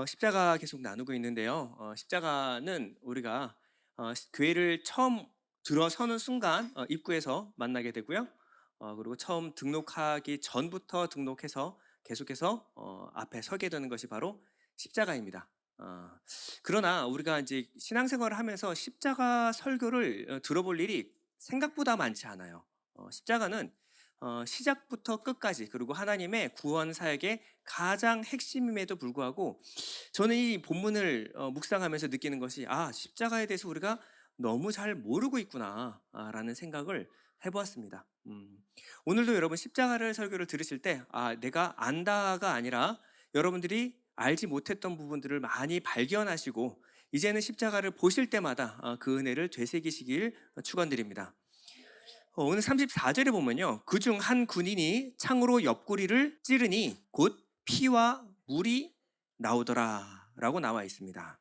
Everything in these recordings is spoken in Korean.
십자가 계속 나누고 있는데요. 십자가는 우리가 교회를 처음 들어서는 순간 입구에서 만나게 되고요. 그리고 처음 등록하기 전부터 등록해서 계속해서 앞에 서게 되는 것이 바로 십자가입니다. 어, 그러나 우리가 이제 신앙생활을 하면서 십자가 설교를 들어볼 일이 생각보다 많지 않아요. 십자가는 시작부터 끝까지, 그리고 하나님의 구원 사역의 가장 핵심임에도 불구하고 저는 이 본문을 묵상하면서 느끼는 것이, 십자가에 대해서 우리가 너무 잘 모르고 있구나라는 생각을 해보았습니다. 오늘도 여러분 십자가를 설교를 들으실 때, 내가 안다가 아니라 여러분들이 알지 못했던 부분들을 많이 발견하시고 이제는 십자가를 보실 때마다 그 은혜를 되새기시길 축원드립니다. 오늘 34절에 보면요, 그중 한 군인이 창으로 옆구리를 찌르니 곧 피와 물이 나오더라 라고 나와 있습니다.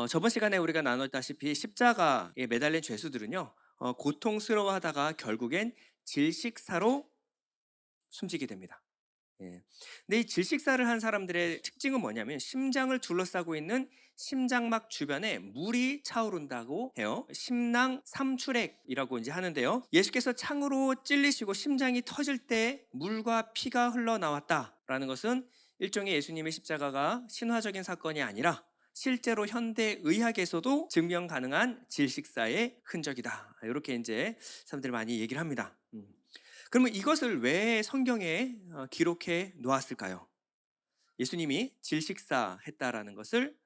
저번 시간에 우리가 나눴다시피 십자가에 매달린 죄수들은요, 고통스러워하다가 결국엔 질식사로 숨지게 됩니다. 예. 근데 이 질식사를 한 사람들의 특징은 뭐냐면, 심장을 둘러싸고 있는 심장막 주변에 물이 차오른다고 해요. 심낭 삼출액이라고 이제 하는데요. 예수께서 창으로 찔리시고 심장이 터질 때 물과 피가 흘러나왔다라는 것은 일종의 예수님의 십자가가 신화적인 사건이 아니라 실제로 현대 의학에서도 증명 가능한 질식사의 흔적이다. 이렇게 이제 사람들이 많이 얘기를 합니다. 그러면 이것을 왜 성경에 기록해 놓았을까요? 예수님이 질식사 했다라는 것을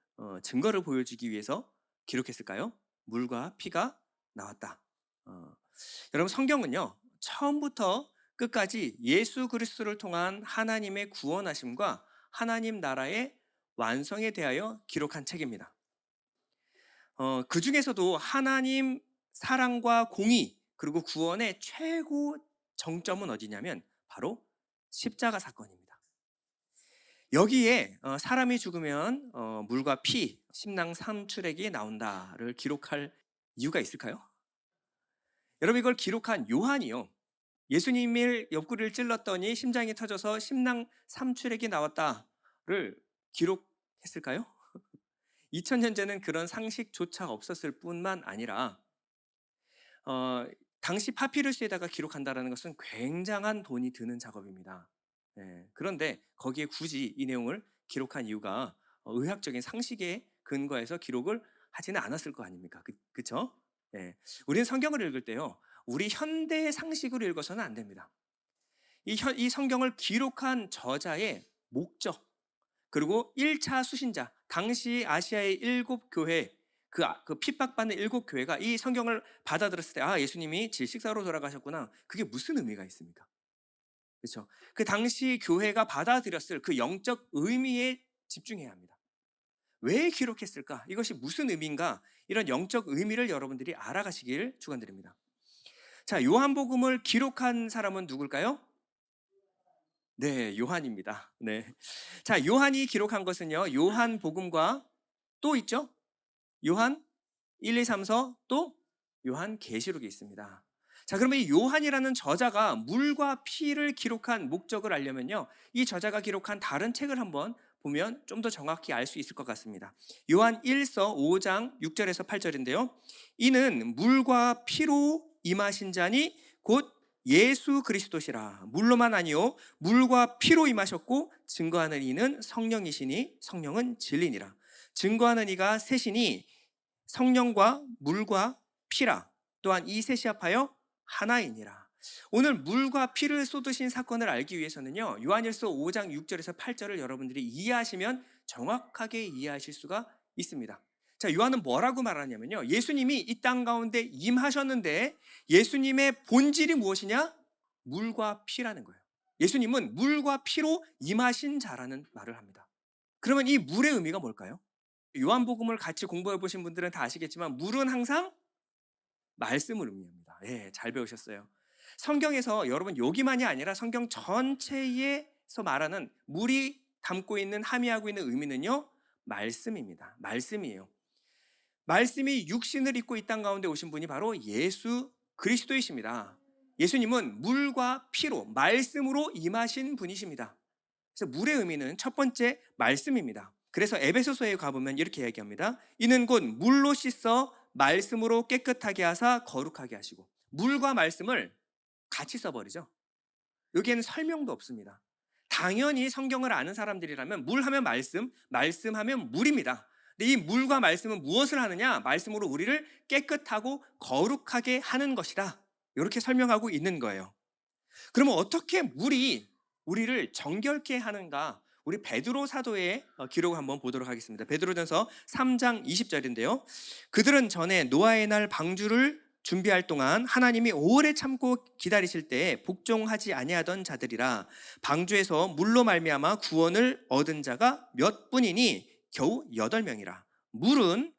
증거를 보여주기 위해서 기록했을까요? 물과 피가 나왔다. 여러분, 성경은요, 처음부터 끝까지 예수 그리스도를 통한 하나님의 구원하심과 하나님 나라의 완성에 대하여 기록한 책입니다. 그 중에서도 하나님 사랑과 공의, 그리고 구원의 최고 정점은 어디냐면 바로 십자가 사건입니다. 여기에 사람이 죽으면 물과 피, 심낭 삼출액이 나온다를 기록할 이유가 있을까요? 여러분, 이걸 기록한 요한이요, 예수님을 옆구리를 찔렀더니 심장이 터져서 심낭 삼출액이 나왔다를 기록했을까요? 2000년 전에는 그런 상식조차 없었을 뿐만 아니라 어, 당시 파피루스에다가 기록한다는 것은 굉장한 돈이 드는 작업입니다. 그런데 거기에 굳이 이 내용을 기록한 이유가 의학적인 상식에 근거해서 기록을 하지는 않았을 거 아닙니까? 그쵸? 우리는 성경을 읽을 때요, 우리 현대의 상식으로 읽어서는 안 됩니다. 이 성경을 기록한 저자의 목적, 그리고 1차 수신자, 당시 아시아의 7교회, 그 핍박받는 7교회가 이 성경을 받아들였을 때, 예수님이 질식사로 돌아가셨구나, 그게 무슨 의미가 있습니까? 그렇죠? 그 당시 교회가 받아들였을 그 영적 의미에 집중해야 합니다. 왜 기록했을까? 이것이 무슨 의미인가? 이런 영적 의미를 여러분들이 알아가시길 축원드립니다. 자, 요한복음을 기록한 사람은 누굴까요? 네, 요한입니다. 네. 자, 요한이 기록한 것은요, 요한복음과 또 있죠? 요한 1, 2, 3, 4, 또 요한 계시록이 있습니다. 자, 그러면 이 요한이라는 저자가 물과 피를 기록한 목적을 알려면요, 이 저자가 기록한 다른 책을 한번 보면 좀 더 정확히 알 수 있을 것 같습니다. 요한 1서 5장 6절에서 8절인데요. 이는 물과 피로 임하신 자니 곧 예수 그리스도시라. 물로만 아니요 물과 피로 임하셨고 증거하는 이는 성령이시니 성령은 진리니라. 증거하는 이가 셋이니 성령과 물과 피라. 또한 이 셋이 합하여 하나이니라. 오늘 물과 피를 쏟으신 사건을 알기 위해서는요, 요한일서 5장 6절에서 8절을 여러분들이 이해하시면 정확하게 이해하실 수가 있습니다. 자, 요한은 뭐라고 말하냐면요, 예수님이 이 땅 가운데 임하셨는데 예수님의 본질이 무엇이냐? 물과 피라는 거예요. 예수님은 물과 피로 임하신 자라는 말을 합니다. 그러면 이 물의 의미가 뭘까요? 요한복음을 같이 공부해 보신 분들은 다 아시겠지만 물은 항상 말씀을 의미합니다. 잘 배우셨어요. 성경에서 여러분, 여기만이 아니라 성경 전체에서 말하는 물이 담고 있는, 함의하고 있는 의미는요, 말씀입니다. 말씀이에요. 말씀이 육신을 입고 이 땅 가운데 오신 분이 바로 예수 그리스도이십니다. 예수님은 물과 피로, 말씀으로 임하신 분이십니다. 그래서 물의 의미는 첫 번째 말씀입니다. 그래서 에베소서에 가보면 이렇게 얘기합니다. 이는 곧 물로 씻어 말씀으로 깨끗하게 하사 거룩하게 하시고. 물과 말씀을 같이 써버리죠. 여기에는 설명도 없습니다. 당연히 성경을 아는 사람들이라면 물 하면 말씀, 말씀 하면 물입니다. 근데 이 물과 말씀은 무엇을 하느냐? 말씀으로 우리를 깨끗하고 거룩하게 하는 것이다. 이렇게 설명하고 있는 거예요. 그러면 어떻게 물이 우리를 정결케 하는가? 우리 베드로 사도의 기록을 한번 보도록 하겠습니다. 베드로전서 3장 20절인데요. 그들은 전에 노아의 날 방주를 준비할 동안 하나님이 오래 참고 기다리실 때 복종하지 아니하던 자들이라. 방주에서 물로 말미암아 구원을 얻은 자가 몇 분이니 겨우 8명이라. 물은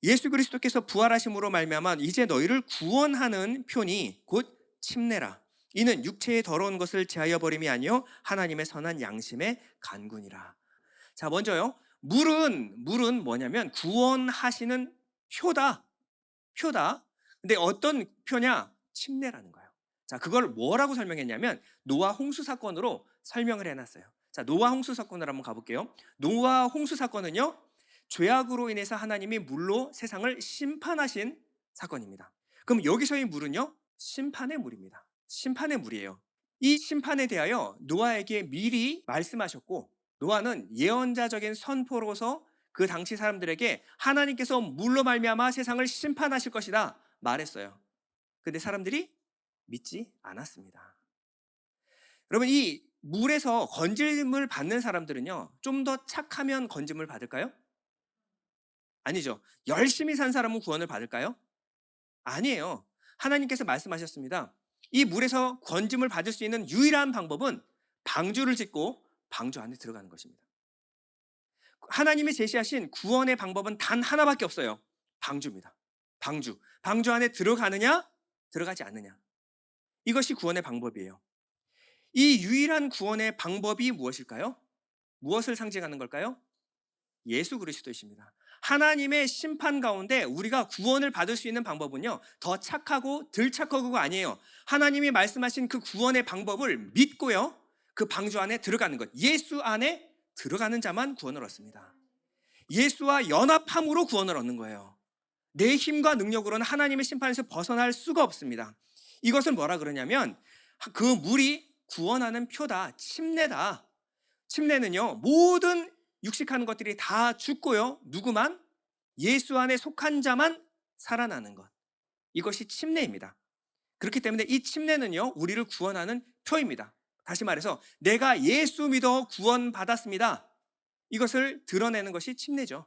예수 그리스도께서 부활하심으로 말미암아 이제 너희를 구원하는 표니 곧 침례라. 이는 육체의 더러운 것을 제하여 버림이 아니요 하나님의 선한 양심의 간군이라. 자, 먼저요. 물은 뭐냐면 구원하시는 표다. 표다. 근데 어떤 표냐? 침례라는 거예요. 자, 그걸 뭐라고 설명했냐면 노아 홍수 사건으로 설명을 해놨어요. 자, 노아 홍수 사건을 한번 가볼게요. 노아 홍수 사건은요, 죄악으로 인해서 하나님이 물로 세상을 심판하신 사건입니다. 그럼 여기서의 물은요, 심판의 물입니다. 심판의 물이에요. 이 심판에 대하여 노아에게 미리 말씀하셨고, 노아는 예언자적인 선포로서 그 당시 사람들에게 하나님께서 물로 말미암아 세상을 심판하실 것이다 말했어요. 근데 사람들이 믿지 않았습니다. 여러분, 이 물에서 건짐을 받는 사람들은요, 좀 더 착하면 건짐을 받을까요? 아니죠. 열심히 산 사람은 구원을 받을까요? 아니에요. 하나님께서 말씀하셨습니다. 이 물에서 건짐을 받을 수 있는 유일한 방법은 방주를 짓고 방주 안에 들어가는 것입니다. 하나님이 제시하신 구원의 방법은 단 하나밖에 없어요. 방주입니다. 방주. 방주 안에 들어가느냐, 들어가지 않느냐. 이것이 구원의 방법이에요. 이 유일한 구원의 방법이 무엇일까요? 무엇을 상징하는 걸까요? 예수 그리스도이십니다. 하나님의 심판 가운데 우리가 구원을 받을 수 있는 방법은요, 더 착하고 덜 착하고가 아니에요. 하나님이 말씀하신 그 구원의 방법을 믿고요, 그 방주 안에 들어가는 것. 예수 안에 들어가는 자만 구원을 얻습니다. 예수와 연합함으로 구원을 얻는 거예요. 내 힘과 능력으로는 하나님의 심판에서 벗어날 수가 없습니다. 이것을 뭐라 그러냐면 그 물이 구원하는 표다. 침례다. 침례는요, 모든 육식하는 것들이 다 죽고요, 누구만? 예수 안에 속한 자만 살아나는 것. 이것이 침례입니다. 그렇기 때문에 이 침례는요, 우리를 구원하는 표입니다. 다시 말해서 내가 예수 믿어 구원받았습니다. 이것을 드러내는 것이 침례죠.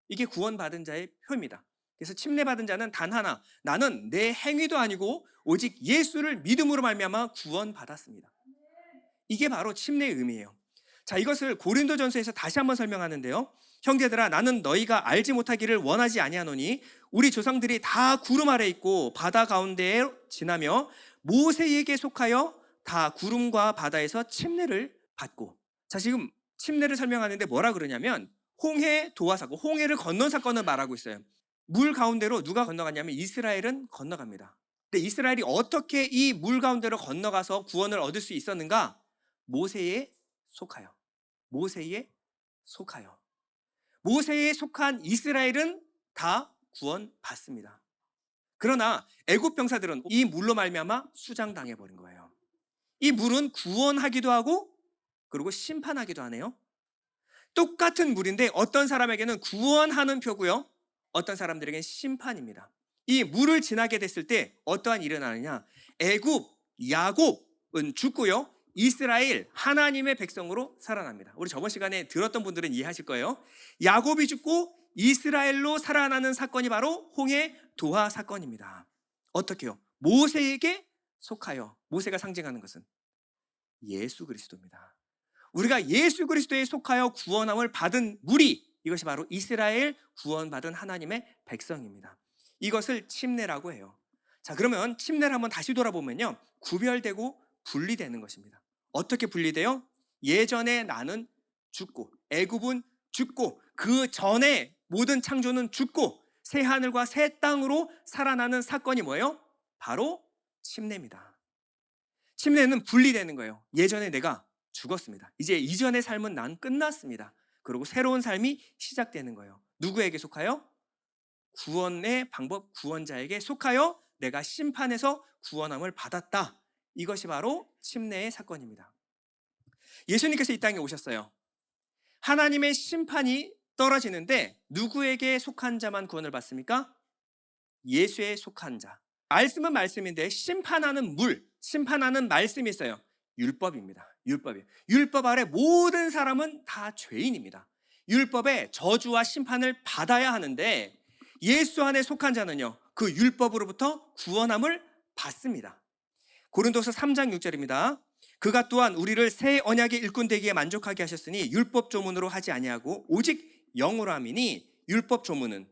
이게 구원받은 자의 표입니다. 그래서 침례받은 자는 단 하나, 나는 내 행위도 아니고 오직 예수를 믿음으로 말미암아 구원받았습니다. 이게 바로 침례의 의미예요. 자, 이것을 고린도전서에서 다시 한번 설명하는데요. 형제들아, 나는 너희가 알지 못하기를 원하지 아니하노니 우리 조상들이 다 구름 아래 있고 바다 가운데에 지나며 모세에게 속하여 다 구름과 바다에서 침례를 받고. 자, 지금 침례를 설명하는데 뭐라 그러냐면 홍해 도화 사건, 홍해를 건넌 사건을 말하고 있어요. 물 가운데로 누가 건너갔냐면 이스라엘은 건너갑니다. 근데 이스라엘이 어떻게 이 물 가운데로 건너가서 구원을 얻을 수 있었는가? 모세에 속하여. 모세에 속하여. 모세에 속한 이스라엘은 다 구원받습니다. 그러나 애굽 병사들은 이 물로 말미암아 수장당해 버린 거예요. 이 물은 구원하기도 하고 그리고 심판하기도 하네요. 똑같은 물인데 어떤 사람에게는 구원하는 표고요, 어떤 사람들에게는 심판입니다. 이 물을 지나게 됐을 때 어떠한 일이 일어나느냐? 애굽, 야곱은 죽고요, 이스라엘, 하나님의 백성으로 살아납니다. 우리 저번 시간에 들었던 분들은 이해하실 거예요. 야곱이 죽고 이스라엘로 살아나는 사건이 바로 홍해 도화 사건입니다. 어떻게요? 모세에게 속하여. 모세가 상징하는 것은 예수 그리스도입니다. 우리가 예수 그리스도에 속하여 구원함을 받은 무리, 이것이 바로 이스라엘 구원받은 하나님의 백성입니다. 이것을 침례라고 해요. 자, 그러면 침례를 한번 다시 돌아보면요, 구별되고 분리되는 것입니다. 어떻게 분리돼요? 예전에 나는 죽고 애굽은 죽고 그 전에 모든 창조는 죽고 새 하늘과 새 땅으로 살아나는 사건이 뭐예요? 바로 침례입니다. 침례는 분리되는 거예요. 예전에 내가 죽었습니다. 이제 이전의 삶은 난 끝났습니다. 그리고 새로운 삶이 시작되는 거예요. 누구에게 속하여? 구원의 방법, 구원자에게 속하여 내가 심판에서 구원함을 받았다. 이것이 바로 침례의 사건입니다. 예수님께서 이 땅에 오셨어요. 하나님의 심판이 떨어지는데 누구에게 속한 자만 구원을 받습니까? 예수에 속한 자. 말씀은 말씀인데 심판하는 물, 심판하는 말씀이 있어요. 율법입니다. 율법이에요. 율법 아래 모든 사람은 다 죄인입니다. 율법의 저주와 심판을 받아야 하는데 예수 안에 속한 자는요, 그 율법으로부터 구원함을 받습니다. 고린도서 3장 6절입니다. 그가 또한 우리를 새 언약의 일꾼 되기에 만족하게 하셨으니 율법 조문으로 하지 아니하고 오직 영으로 함이니 율법 조문은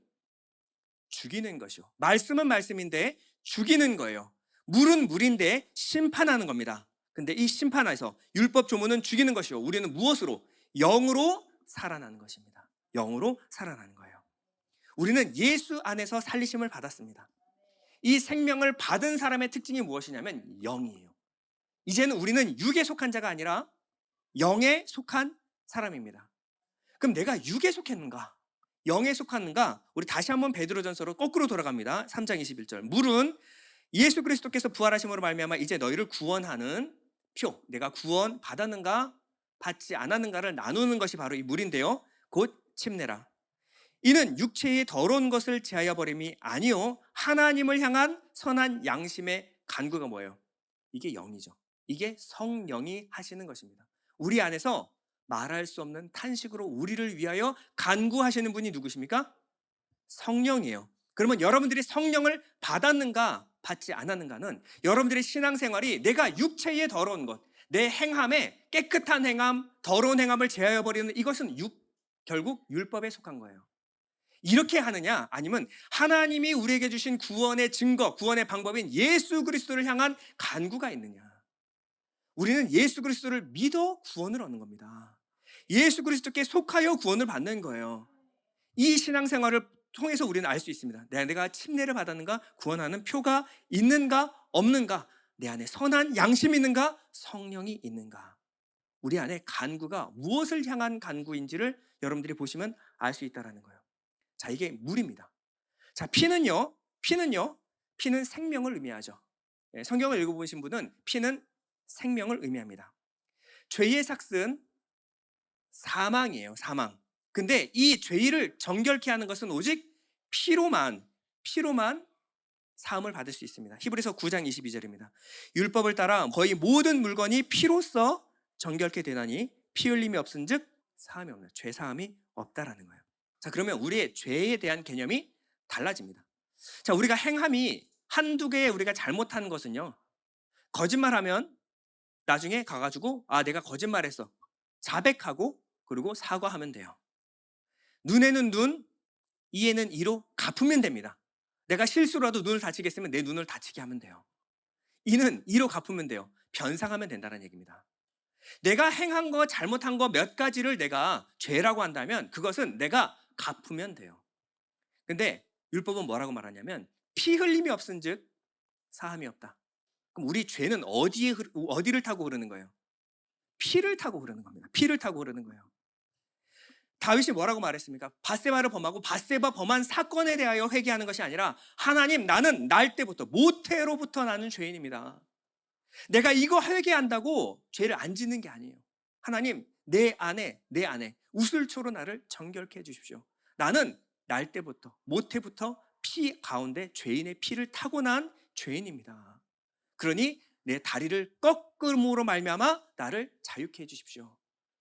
죽이는 것이요. 말씀은 말씀인데 죽이는 거예요. 물은 물인데 심판하는 겁니다. 근데 이 심판에서 율법 조문은 죽이는 것이요. 우리는 무엇으로? 영으로 살아나는 것입니다. 영으로 살아나는 거예요. 우리는 예수 안에서 살리심을 받았습니다. 이 생명을 받은 사람의 특징이 무엇이냐면 영이에요. 이제는 우리는 육에 속한 자가 아니라 영에 속한 사람입니다. 그럼 내가 육에 속했는가? 영에 속았는가? 우리 다시 한번 베드로전서로 거꾸로 돌아갑니다. 3장 21절. 물은 예수 그리스도께서 부활하심으로 말미암아 이제 너희를 구원하는 표. 내가 구원 받았는가 받지 않았는가를 나누는 것이 바로 이 물인데요. 곧 침례라. 이는 육체의 더러운 것을 제하여 버림이 아니요 하나님을 향한 선한 양심의 간구가 뭐예요? 이게 영이죠. 이게 성령이 하시는 것입니다. 우리 안에서 말할 수 없는 탄식으로 우리를 위하여 간구하시는 분이 누구십니까? 성령이에요. 그러면 여러분들이 성령을 받았는가 받지 않았는가는 여러분들의 신앙생활이 내가 육체의 더러운 것, 내 행함에 깨끗한 행함, 더러운 행함을 제하여 버리는 이것은 결국 율법에 속한 거예요. 이렇게 하느냐 아니면 하나님이 우리에게 주신 구원의 증거, 구원의 방법인 예수 그리스도를 향한 간구가 있느냐. 우리는 예수 그리스도를 믿어 구원을 얻는 겁니다. 예수 그리스도께 속하여 구원을 받는 거예요. 이 신앙생활을 통해서 우리는 알 수 있습니다. 내가 침례를 받았는가, 구원하는 표가 있는가 없는가, 내 안에 선한 양심이 있는가, 성령이 있는가. 우리 안에 간구가 무엇을 향한 간구인지를 여러분들이 보시면 알 수 있다는 거예요. 자, 이게 물입니다. 자, 피는요, 피는 생명을 의미하죠. 성경을 읽어보신 분은 피는 생명을 의미합니다. 죄의 삭은 사망이에요, 사망. 근데 이 죄를 정결케 하는 것은 오직 피로만 사함을 받을 수 있습니다. 히브리서 9장 22절입니다. 율법을 따라 거의 모든 물건이 피로써 정결케 되나니 피 흘림이 없은즉 사함이 없는, 죄 사함이 없다라는 거예요. 자, 그러면 우리의 죄에 대한 개념이 달라집니다. 자, 우리가 행함이 한두 개 우리가 잘못한 것은요, 거짓말하면 나중에 가가지고 내가 거짓말했어 자백하고 그리고 사과하면 돼요. 눈에는 눈, 이에는 이로 갚으면 됩니다. 내가 실수라도 눈을 다치겠으면 내 눈을 다치게 하면 돼요. 이는 이로 갚으면 돼요. 변상하면 된다는 얘기입니다. 내가 행한 거, 잘못한 거 몇 가지를 내가 죄라고 한다면 그것은 내가 갚으면 돼요. 근데 율법은 뭐라고 말하냐면 피 흘림이 없은즉 사함이 없다. 그럼 우리 죄는 어디를 타고 흐르는 거예요? 피를 타고 흐르는 겁니다. 피를 타고 흐르는 거예요. 다윗이 뭐라고 말했습니까? 밧세바를 범하고 밧세바 범한 사건에 대하여 회개하는 것이 아니라 하나님, 나는 날 때부터 모태로부터 나는 죄인입니다. 내가 이거 회개한다고 죄를 안 짓는 게 아니에요. 하나님, 내 안에 우슬초로 나를 정결케 해 주십시오. 나는 날 때부터 모태부터 피 가운데 죄인의 피를 타고 난 죄인입니다. 그러니 내 다리를 꺾음으로 말미암아 나를 자유케 해 주십시오.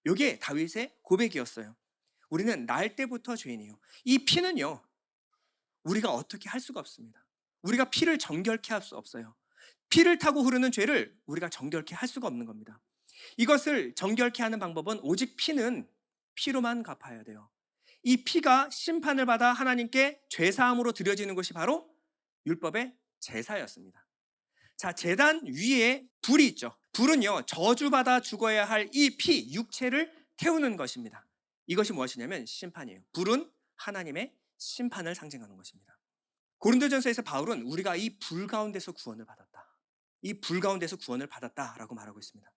이게 다윗의 고백이었어요. 우리는 날 때부터 죄인이에요. 이 피는요, 우리가 어떻게 할 수가 없습니다. 우리가 피를 정결케 할 수 없어요. 피를 타고 흐르는 죄를 우리가 정결케 할 수가 없는 겁니다. 이것을 정결케 하는 방법은 오직 피는 피로만 갚아야 돼요. 이 피가 심판을 받아 하나님께 죄사함으로 드려지는 것이 바로 율법의 제사였습니다. 자, 제단 위에 불이 있죠. 불은요, 저주받아 죽어야 할 이 피, 육체를 태우는 것입니다. 이것이 무엇이냐면 심판이에요. 불은 하나님의 심판을 상징하는 것입니다. 고린도전서에서 바울은 우리가 이 불 가운데서 구원을 받았다. 이 불 가운데서 구원을 받았다라고 말하고 있습니다.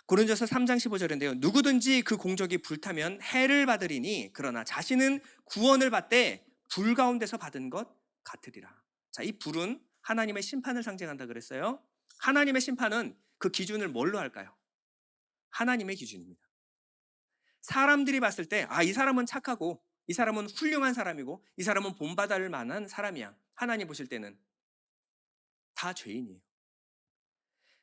고린도서 3장 15절인데요. 누구든지 그 공적이 불타면 해를 받으리니 그러나 자신은 구원을 받되 불 가운데서 받은 것 같으리라. 자, 이 불은 하나님의 심판을 상징한다 그랬어요. 하나님의 심판은 그 기준을 뭘로 할까요? 하나님의 기준입니다. 사람들이 봤을 때, 이 사람은 착하고, 이 사람은 훌륭한 사람이고, 이 사람은 본받을 만한 사람이야. 하나님 보실 때는 다 죄인이에요.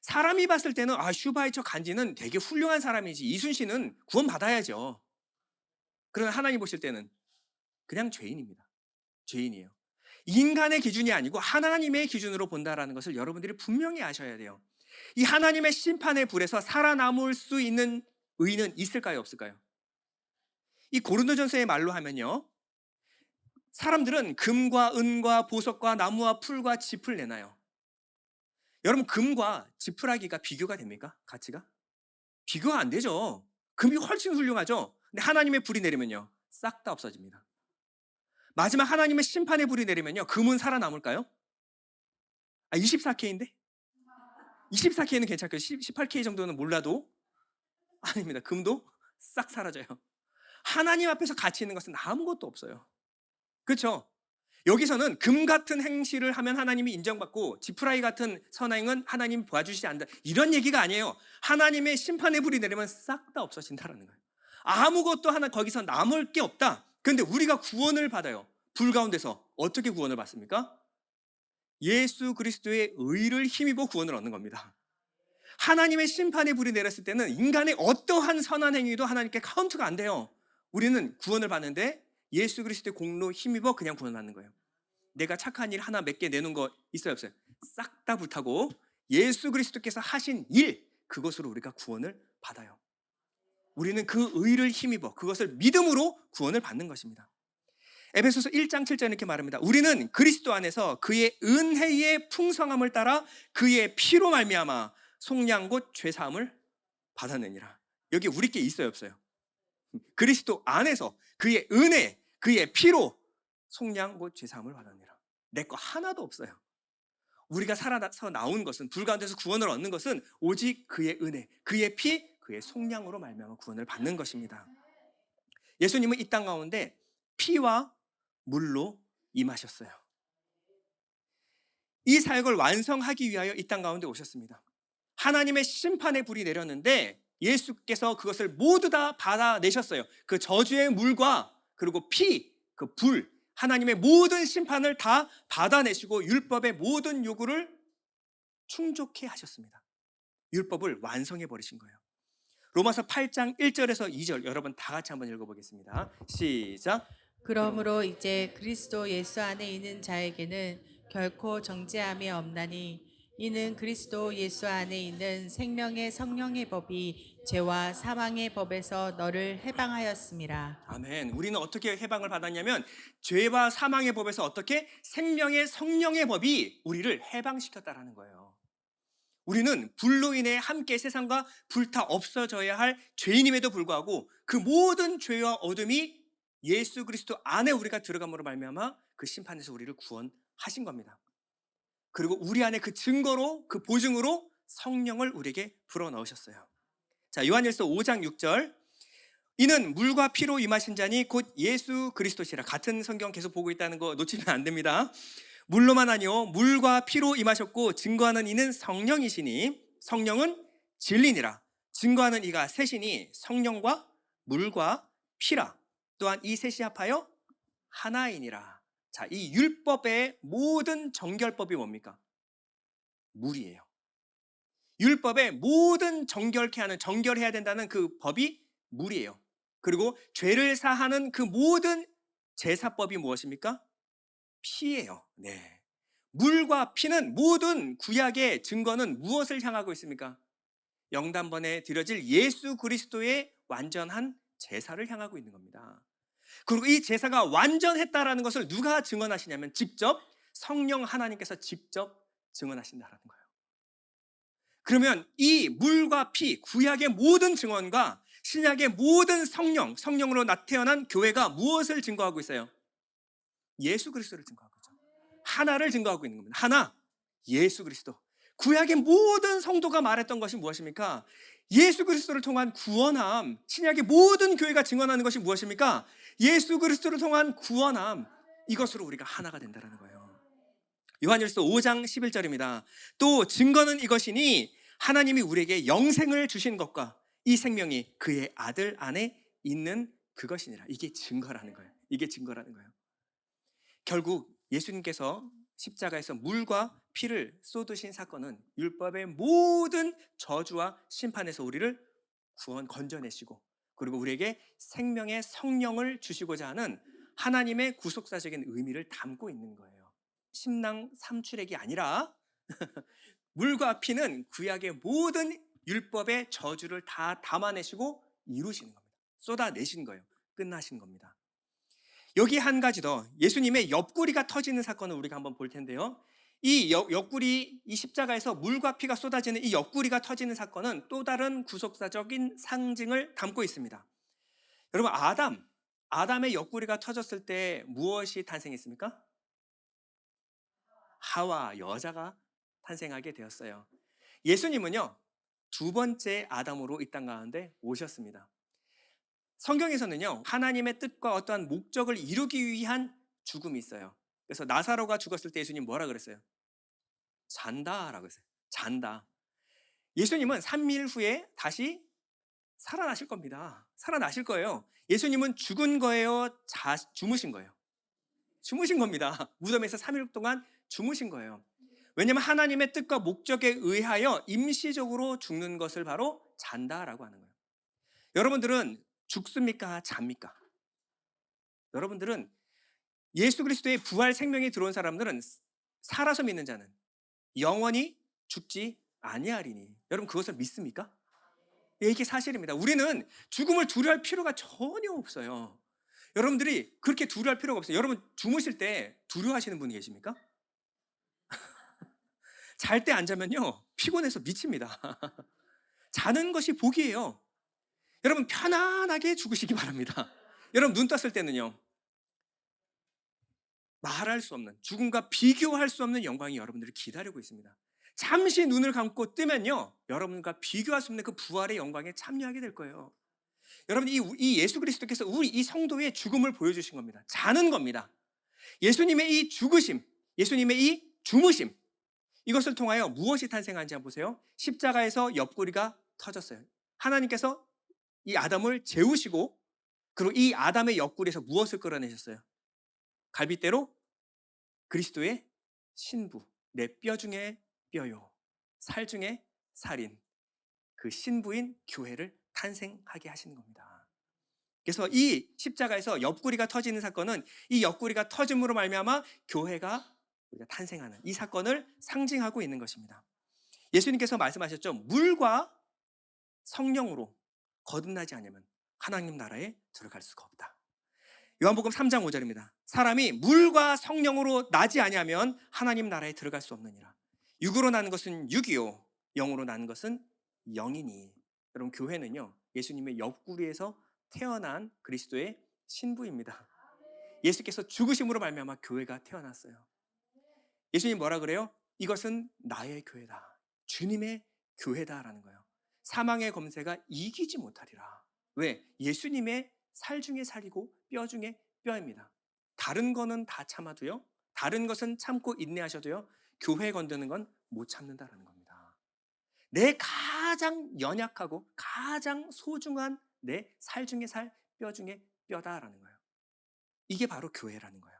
사람이 봤을 때는, 슈바이처 간지는 되게 훌륭한 사람이지. 이순신은 구원받아야죠. 그러나 하나님 보실 때는 그냥 죄인입니다. 죄인이에요. 인간의 기준이 아니고 하나님의 기준으로 본다라는 것을 여러분들이 분명히 아셔야 돼요. 이 하나님의 심판의 불에서 살아남을 수 있는 의는 있을까요? 없을까요? 이 고린도전서의 말로 하면요. 사람들은 금과 은과 보석과 나무와 풀과 짚을 내놔요. 여러분, 금과 지푸라기가 비교가 됩니까? 가치가? 비교가 안 되죠. 금이 훨씬 훌륭하죠. 근데 하나님의 불이 내리면요. 싹 다 없어집니다. 마지막 하나님의 심판의 불이 내리면요. 금은 살아남을까요? 24K인데? 24K는 괜찮고요. 18K 정도는 몰라도 아닙니다. 금도 싹 사라져요. 하나님 앞에서 가치 있는 것은 아무것도 없어요. 그렇죠? 여기서는 금 같은 행실을 하면 하나님이 인정받고 지푸라기 같은 선행은 하나님이 도와주시지 않는다. 이런 얘기가 아니에요. 하나님의 심판의 불이 내리면 싹 다 없어진다는 거예요. 아무것도 하나 거기서 남을 게 없다. 그런데 우리가 구원을 받아요. 불 가운데서 어떻게 구원을 받습니까? 예수 그리스도의 의를 힘입어 구원을 얻는 겁니다. 하나님의 심판의 불이 내렸을 때는 인간의 어떠한 선한 행위도 하나님께 카운트가 안 돼요. 우리는 구원을 받는데 예수 그리스도의 공로 힘입어 그냥 구원을 받는 거예요. 내가 착한 일 하나 몇 개 내는 거 있어요, 없어요? 싹 다 불타고 예수 그리스도께서 하신 일, 그것으로 우리가 구원을 받아요. 우리는 그 의를 힘입어 그것을 믿음으로 구원을 받는 것입니다. 에베소서 1장 7절 이렇게 말합니다. 우리는 그리스도 안에서 그의 은혜의 풍성함을 따라 그의 피로 말미암아 속량 곧 죄사함을 받았느니라. 여기 우리께 있어요, 없어요? 그리스도 안에서 그의 은혜, 그의 피로 속량 곧 죄사함을 받았느니라. 내 거 하나도 없어요. 우리가 살아서 나온 것은, 불 가운데서 구원을 얻는 것은 오직 그의 은혜, 그의 피, 그의 속량으로 말미암아 구원을 받는 것입니다. 예수님은 이 땅 가운데 피와 물로 임하셨어요. 이 사역을 완성하기 위하여 이 땅 가운데 오셨습니다. 하나님의 심판의 불이 내렸는데 예수께서 그것을 모두 다 받아내셨어요. 그 저주의 물과 그리고 피, 그 불, 하나님의 모든 심판을 다 받아내시고 율법의 모든 요구를 충족해 하셨습니다. 율법을 완성해 버리신 거예요. 로마서 8장 1절에서 2절 여러분 다 같이 한번 읽어보겠습니다. 시작. 그러므로 이제 그리스도 예수 안에 있는 자에게는 결코 정죄함이 없나니 이는 그리스도 예수 안에 있는 생명의 성령의 법이 죄와 사망의 법에서 너를 해방하였음이라. 아멘. 우리는 어떻게 해방을 받았냐면 죄와 사망의 법에서 어떻게 생명의 성령의 법이 우리를 해방시켰다라는 거예요. 우리는 불로 인해 함께 세상과 불타 없어져야 할 죄인임에도 불구하고 그 모든 죄와 어둠이 예수 그리스도 안에 우리가 들어감으로 말미암아 그 심판에서 우리를 구원하신 겁니다. 그리고 우리 안에 그 증거로, 그 보증으로 성령을 우리에게 불어넣으셨어요. 자, 요한일서 5장 6절. 이는 물과 피로 임하신 자니 곧 예수 그리스도시라. 같은 성경 계속 보고 있다는 거 놓치면 안 됩니다. 물로만 아니요 물과 피로 임하셨고 증거하는 이는 성령이시니 성령은 진리니라. 증거하는 이가 셋이니 성령과 물과 피라. 또한 이 셋이 합하여 하나이니라. 자, 이 율법의 모든 정결법이 뭡니까? 물이에요. 율법의 모든 정결케 하는, 정결해야 된다는 그 법이 물이에요. 그리고 죄를 사하는 그 모든 제사법이 무엇입니까? 피예요. 네. 물과 피는 모든 구약의 증거는 무엇을 향하고 있습니까? 영단번에 드려질 예수 그리스도의 완전한 제사를 향하고 있는 겁니다. 그리고 이 제사가 완전했다라는 것을 누가 증언하시냐면 직접 성령 하나님께서 직접 증언하신다라는 거예요. 그러면 이 물과 피, 구약의 모든 증언과 신약의 모든 성령으로 태어난 교회가 무엇을 증거하고 있어요? 예수 그리스도를 증거하고 있죠. 하나를 증거하고 있는 겁니다. 하나, 예수 그리스도. 구약의 모든 성도가 말했던 것이 무엇입니까? 예수 그리스도를 통한 구원함, 신약의 모든 교회가 증언하는 것이 무엇입니까? 예수 그리스도를 통한 구원함, 이것으로 우리가 하나가 된다는 거예요. 요한일서 5장 11절입니다. 또 증거는 이것이니 하나님이 우리에게 영생을 주신 것과 이 생명이 그의 아들 안에 있는 그것이니라. 이게 증거라는 거예요. 이게 증거라는 거예요. 결국 예수님께서 십자가에서 물과 피를 쏟으신 사건은 율법의 모든 저주와 심판에서 우리를 건져내시고, 그리고 우리에게 생명의 성령을 주시고자 하는 하나님의 구속사적인 의미를 담고 있는 거예요. 심랑 삼출액이 아니라 물과 피는 구약의 모든 율법의 저주를 다 담아내시고 이루시는 겁니다. 쏟아내신 거예요. 끝나신 겁니다. 여기 한 가지 더, 예수님의 옆구리가 터지는 사건을 우리가 한번 볼 텐데요. 이 옆구리, 이 십자가에서 물과 피가 쏟아지는 이 옆구리가 터지는 사건은 또 다른 구속사적인 상징을 담고 있습니다. 여러분, 아담의 옆구리가 터졌을 때 무엇이 탄생했습니까? 하와, 여자가 탄생하게 되었어요. 예수님은요, 두 번째 아담으로 이 땅 가운데 오셨습니다. 성경에서는요, 하나님의 뜻과 어떠한 목적을 이루기 위한 죽음이 있어요. 그래서 나사로가 죽었을 때 예수님 뭐라 그랬어요? 잔다라고 했어요. 잔다. 예수님은 3일 후에 다시 살아나실 겁니다. 살아나실 거예요. 예수님은 죽은 거예요? 주무신 거예요? 주무신 겁니다. 무덤에서 3일 동안 주무신 거예요. 왜냐하면 하나님의 뜻과 목적에 의하여 임시적으로 죽는 것을 바로 잔다라고 하는 거예요. 여러분들은 죽습니까? 잡니까? 여러분들은 예수 그리스도의 부활 생명이 들어온 사람들은 살아서 믿는 자는 영원히 죽지 아니하리니. 여러분, 그것을 믿습니까? 예, 이게 사실입니다. 우리는 죽음을 두려워할 필요가 전혀 없어요. 여러분들이 그렇게 두려워할 필요가 없어요. 여러분, 주무실 때 두려워하시는 분이 계십니까? 잘 때 안 자면요, 피곤해서 미칩니다. 자는 것이 복이에요. 여러분, 편안하게 죽으시기 바랍니다. 여러분, 눈 떴을 때는요, 말할 수 없는, 죽음과 비교할 수 없는 영광이 여러분들을 기다리고 있습니다. 잠시 눈을 감고 뜨면요, 여러분과 비교할 수 없는 그 부활의 영광에 참여하게 될 거예요. 여러분, 이 예수 그리스도께서 우리 이 성도의 죽음을 보여주신 겁니다. 자는 겁니다. 예수님의 이 죽으심, 예수님의 이 주무심, 이것을 통하여 무엇이 탄생한지 한번 보세요. 십자가에서 옆구리가 터졌어요. 하나님께서 이 아담을 재우시고, 그리고 이 아담의 옆구리에서 무엇을 끌어내셨어요? 갈빗대로 그리스도의 신부, 내 뼈 중에 뼈요, 살 중에 살인, 그 신부인 교회를 탄생하게 하시는 겁니다. 그래서 이 십자가에서 옆구리가 터지는 사건은 이 옆구리가 터짐으로 말미암아 교회가 우리가 탄생하는 이 사건을 상징하고 있는 것입니다. 예수님께서 말씀하셨죠. 물과 성령으로 거듭나지 않으면 하나님 나라에 들어갈 수가 없다. 요한복음 3장 5절입니다. 사람이 물과 성령으로 나지 아니하면 하나님 나라에 들어갈 수 없느니라. 육으로 나는 것은 육이요, 영으로 나는 것은 영이니. 여러분, 교회는요, 예수님의 옆구리에서 태어난 그리스도의 신부입니다. 예수께서 죽으심으로 말미암아 교회가 태어났어요. 예수님 뭐라 그래요? 이것은 나의 교회다, 주님의 교회다라는 거예요. 사망의 검새가 이기지 못하리라. 왜? 예수님의 살 중에 살이고 뼈 중에 뼈입니다. 다른 거는 다 참아도요, 다른 것은 참고 인내하셔도요, 교회 건드는 건 못 참는다라는 겁니다. 내 가장 연약하고 가장 소중한 내 살 중에 살, 뼈 중에 뼈다라는 거예요. 이게 바로 교회라는 거예요.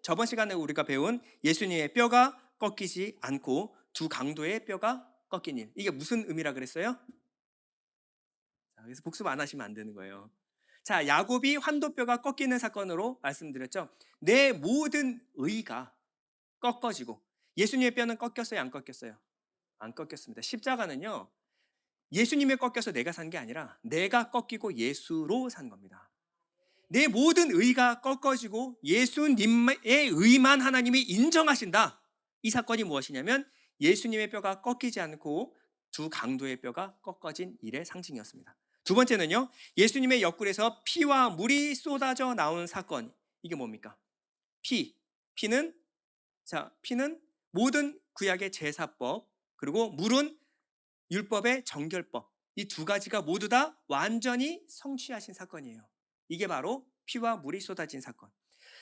저번 시간에 우리가 배운 예수님의 뼈가 꺾이지 않고 두 강도의 뼈가 꺾인 일, 이게 무슨 의미라 그랬어요? 자, 그래서 복습 안 하시면 안 되는 거예요. 자, 야곱이 환도뼈가 꺾이는 사건으로 말씀드렸죠. 내 모든 의가 꺾어지고, 예수님의 뼈는 꺾였어요, 안 꺾였어요? 안 꺾였습니다. 십자가는요, 예수님의 꺾여서 내가 산 게 아니라 내가 꺾이고 예수로 산 겁니다. 내 모든 의가 꺾어지고 예수님의 의만 하나님이 인정하신다. 이 사건이 무엇이냐면 예수님의 뼈가 꺾이지 않고 두 강도의 뼈가 꺾어진 일의 상징이었습니다. 두 번째는요, 예수님의 옆구리에서 피와 물이 쏟아져 나온 사건. 이게 뭡니까? 피는 모든 구약의 제사법, 그리고 물은 율법의 정결법, 이 두 가지가 모두 다 완전히 성취하신 사건이에요. 이게 바로 피와 물이 쏟아진 사건.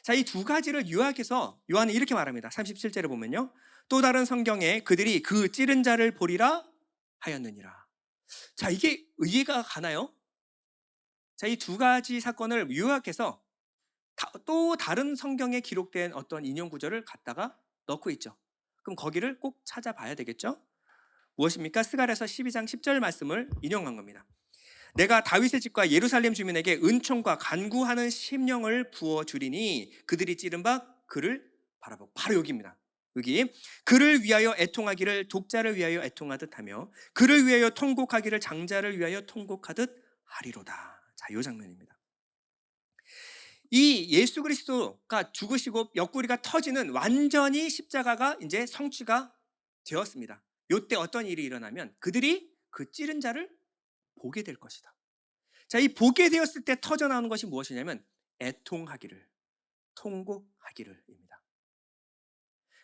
자, 이 두 가지를 요약해서 요한은 이렇게 말합니다. 37절에 보면요. 또 다른 성경에 그들이 그 찌른 자를 보리라 하였느니라. 자, 이게 이해가 가나요? 자, 이 두 가지 사건을 요약해서 또 다른 성경에 기록된 어떤 인용 구절을 갖다가 넣고 있죠. 그럼 거기를 꼭 찾아봐야 되겠죠? 무엇입니까? 스가랴서 12장 10절 말씀을 인용한 겁니다. 내가 다윗의 집과 예루살렘 주민에게 은총과 간구하는 심령을 부어 주리니 그들이 찌른 바 그를 바라보고, 바로 여기입니다. 여기 그를 위하여 애통하기를 독자를 위하여 애통하듯 하며 그를 위하여 통곡하기를 장자를 위하여 통곡하듯 하리로다. 자, 이 장면입니다. 이 예수 그리스도가 죽으시고 옆구리가 터지는 완전히 십자가가 이제 성취가 되었습니다. 이때 어떤 일이 일어나면 그들이 그 찌른 자를 보게 될 것이다. 자, 이 보게 되었을 때 터져 나오는 것이 무엇이냐면 애통하기를, 통곡하기를입니다.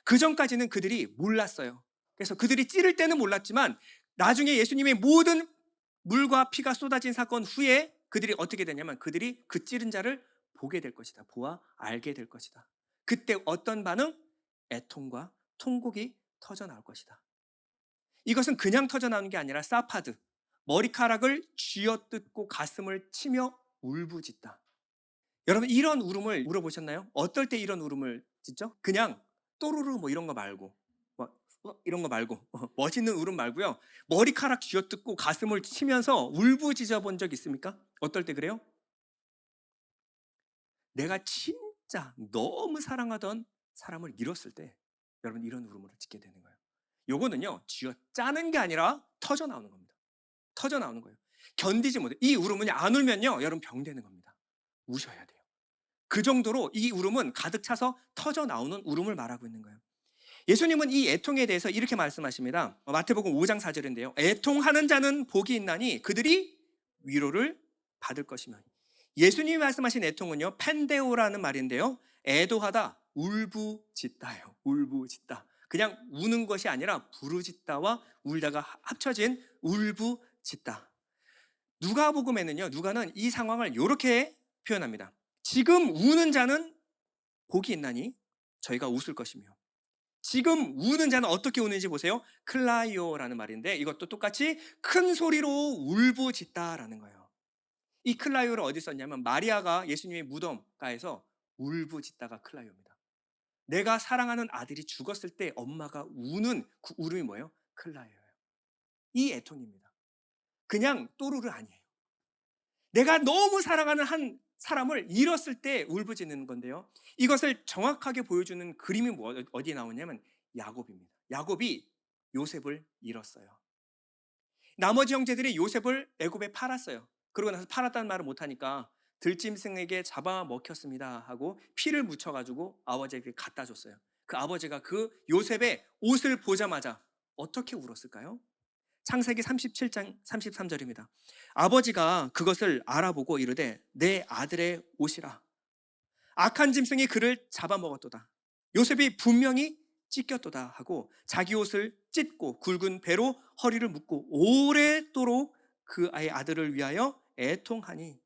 그 전까지는 그들이 몰랐어요. 그래서 그들이 찌를 때는 몰랐지만 나중에 예수님의 모든 물과 피가 쏟아진 사건 후에 그들이 어떻게 되냐면 그들이 그 찌른 자를 보게 될 것이다. 보아 알게 될 것이다. 그때 어떤 반응? 애통과 통곡이 터져 나올 것이다. 이것은 그냥 터져 나오는 게 아니라 사파드, 머리카락을 쥐어뜯고 가슴을 치며 울부짖다. 여러분, 이런 울음을 물어보셨나요? 어떨 때 이런 울음을 짓죠? 그냥 또르르 뭐 이런 거 말고, 이런 거 말고, 멋있는 울음 말고요. 머리카락 쥐어뜯고 가슴을 치면서 울부짖어 본 적 있습니까? 어떨 때 그래요? 내가 진짜 너무 사랑하던 사람을 잃었을 때 여러분 이런 울음을 짓게 되는 거예요. 요거는요, 쥐어 짜는 게 아니라 터져 나오는 겁니다. 터져 나오는 거예요. 견디지 못해. 이 울음은 안 울면요, 여러분 병되는 겁니다. 우셔야 돼요. 그 정도로 이 울음은 가득 차서 터져 나오는 울음을 말하고 있는 거예요. 예수님은 이 애통에 대해서 이렇게 말씀하십니다. 마태복음 5장 4절인데요. 애통하는 자는 복이 있나니 그들이 위로를 받을 것이며. 예수님이 말씀하신 애통은요, 펜데오라는 말인데요. 애도하다, 울부짖다예요. 울부짖다. 그냥 우는 것이 아니라 부르짖다와 울다가 합쳐진 울부짖다. 누가복음에는요, 누가는 이 상황을 이렇게 표현합니다. 지금 우는 자는 복이 있나니 저희가 웃을 것이며, 지금 우는 자는 어떻게 우는지 보세요. 클라이오라는 말인데 이것도 똑같이 큰 소리로 울부짖다라는 거예요. 이 클라이오를 어디 썼냐면 마리아가 예수님의 무덤가에서 울부짖다가 클라이오입니다. 내가 사랑하는 아들이 죽었을 때 엄마가 우는 그 울음이 뭐예요? 클라이오예요. 이 애통입니다. 그냥 또르르 아니에요. 내가 너무 사랑하는 한 사람을 잃었을 때 울부짖는 건데요. 이것을 정확하게 보여주는 그림이 어디에 나오냐면 야곱입니다. 야곱이 요셉을 잃었어요. 나머지 형제들이 요셉을 애굽에 팔았어요. 그러고 나서 팔았다는 말을 못하니까 들짐승에게 잡아먹혔습니다 하고 피를 묻혀가지고 아버지에게 갖다 줬어요. 그 아버지가 그 요셉의 옷을 보자마자 어떻게 울었을까요? 창세기 37장 33절입니다. 아버지가 그것을 알아보고 이르되 내 아들의 옷이라. 악한 짐승이 그를 잡아먹었도다. 요셉이 분명히 찢겼도다 하고 자기 옷을 찢고 굵은 배로 허리를 묶고 오래도록 그 아이 아들을 위하여 애통하니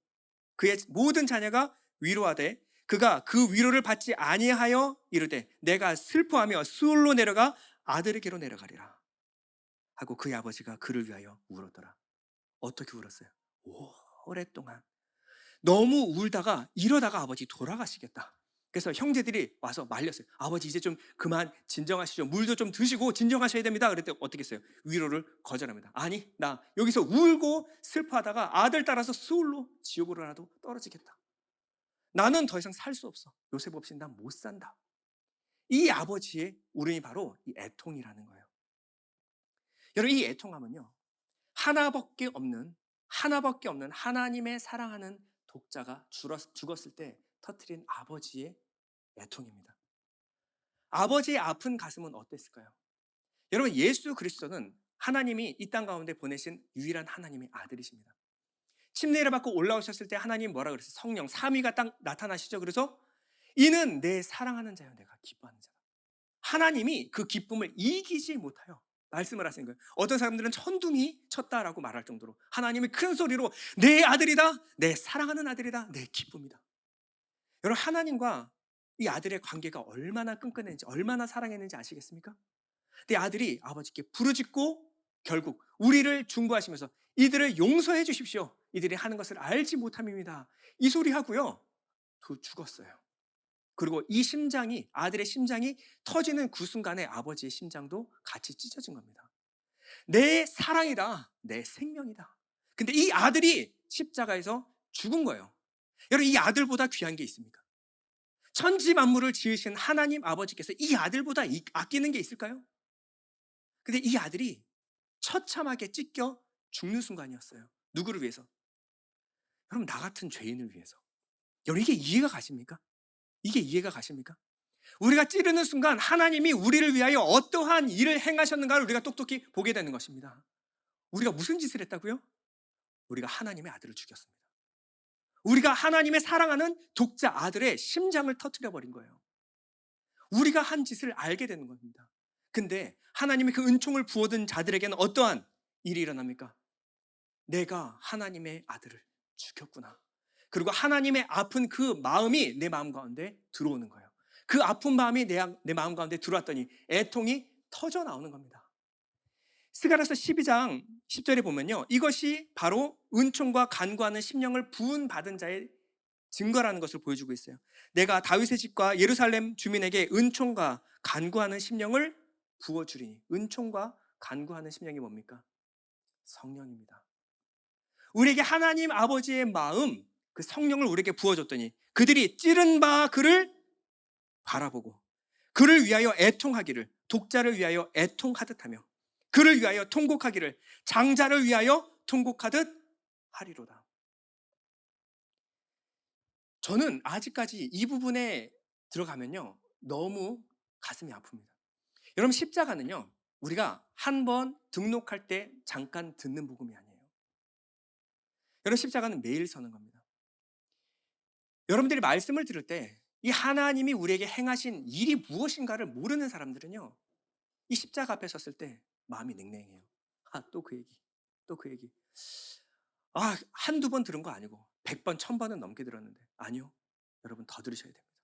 그의 모든 자녀가 위로하되 그가 그 위로를 받지 아니하여 이르되 내가 슬퍼하며 수울로 내려가 아들에게로 내려가리라 하고 그의 아버지가 그를 위하여 울었더라. 어떻게 울었어요? 오랫동안. 너무 울다가 이러다가 아버지 돌아가시겠다. 그래서 형제들이 와서 말렸어요. 아버지 이제 좀 그만 진정하시죠. 물도 좀 드시고 진정하셔야 됩니다. 그랬더니 어떻게 했어요? 위로를 거절합니다. 아니, 나 여기서 울고 슬퍼하다가 아들 따라서 수울로 지옥으로라도 떨어지겠다. 나는 더 이상 살 수 없어. 요셉 없이 난 못 산다. 이 아버지의 울음이 바로 이 애통이라는 거예요. 여러분, 이 애통함은요, 하나밖에 없는 하나님의 사랑하는 독자가 죽었을 때 터뜨린 아버지의 애통입니다. 아버지의 아픈 가슴은 어땠을까요? 여러분, 예수 그리스도는 하나님이 이 땅 가운데 보내신 유일한 하나님의 아들이십니다. 침례를 받고 올라오셨을 때 하나님 뭐라 그랬어요? 성령 삼위가 딱 나타나시죠. 그래서 이는 내 사랑하는 자요 내가 기뻐하는 자다. 하나님이 그 기쁨을 이기지 못하여 말씀을 하시는 거예요. 어떤 사람들은 천둥이 쳤다라고 말할 정도로 하나님이 큰 소리로 내 아들이다, 내 사랑하는 아들이다, 내 기쁨이다. 여러분, 하나님과 이 아들의 관계가 얼마나 끈끈했는지, 얼마나 사랑했는지 아시겠습니까? 내 아들이 아버지께 부르짖고 결국 우리를 중보하시면서 이들을 용서해 주십시오, 이들이 하는 것을 알지 못함입니다, 이 소리 하고요 또 죽었어요. 그리고 이 심장이, 아들의 심장이 터지는 그 순간에 아버지의 심장도 같이 찢어진 겁니다. 내 사랑이다, 내 생명이다. 근데 이 아들이 십자가에서 죽은 거예요. 여러분, 이 아들보다 귀한 게 있습니까? 천지 만물을 지으신 하나님 아버지께서 이 아들보다 아끼는 게 있을까요? 근데 이 아들이 처참하게 찢겨 죽는 순간이었어요. 누구를 위해서? 여러분, 나 같은 죄인을 위해서. 여러분, 이게 이해가 가십니까? 이게 이해가 가십니까? 우리가 찌르는 순간 하나님이 우리를 위하여 어떠한 일을 행하셨는가를 우리가 똑똑히 보게 되는 것입니다. 우리가 무슨 짓을 했다고요? 우리가 하나님의 아들을 죽였습니다. 우리가 하나님의 사랑하는 독자 아들의 심장을 터뜨려 버린 거예요. 우리가 한 짓을 알게 되는 겁니다. 근데 하나님의 그 은총을 부어든 자들에게는 어떠한 일이 일어납니까? 내가 하나님의 아들을 죽였구나. 그리고 하나님의 아픈 그 마음이 내 마음 가운데 들어오는 거예요. 그 아픈 마음이 내 마음 가운데 들어왔더니 애통이 터져 나오는 겁니다. 스가랴서 12장 10절에 보면요, 이것이 바로 은총과 간구하는 심령을 부은 받은 자의 증거라는 것을 보여주고 있어요. 내가 다윗의 집과 예루살렘 주민에게 은총과 간구하는 심령을 부어주리니. 은총과 간구하는 심령이 뭡니까? 성령입니다. 우리에게 하나님 아버지의 마음, 그 성령을 우리에게 부어줬더니 그들이 찌른 바 그를 바라보고 그를 위하여 애통하기를, 독자를 위하여 애통하듯 하며 그를 위하여 통곡하기를, 장자를 위하여 통곡하듯 하리로다. 저는 아직까지 이 부분에 들어가면요 너무 가슴이 아픕니다. 여러분, 십자가는요 우리가 한 번 등록할 때 잠깐 듣는 복음이 아니에요. 여러분, 십자가는 매일 서는 겁니다. 여러분들이 말씀을 들을 때 이 하나님이 우리에게 행하신 일이 무엇인가를 모르는 사람들은요 이 십자가 앞에 섰을 때 마음이 냉랭해요. 또 그 얘기, 또 그 얘기. 한두 번 들은 거 아니고 100번, 1000번은 넘게 들었는데. 아니요, 여러분 더 들으셔야 됩니다.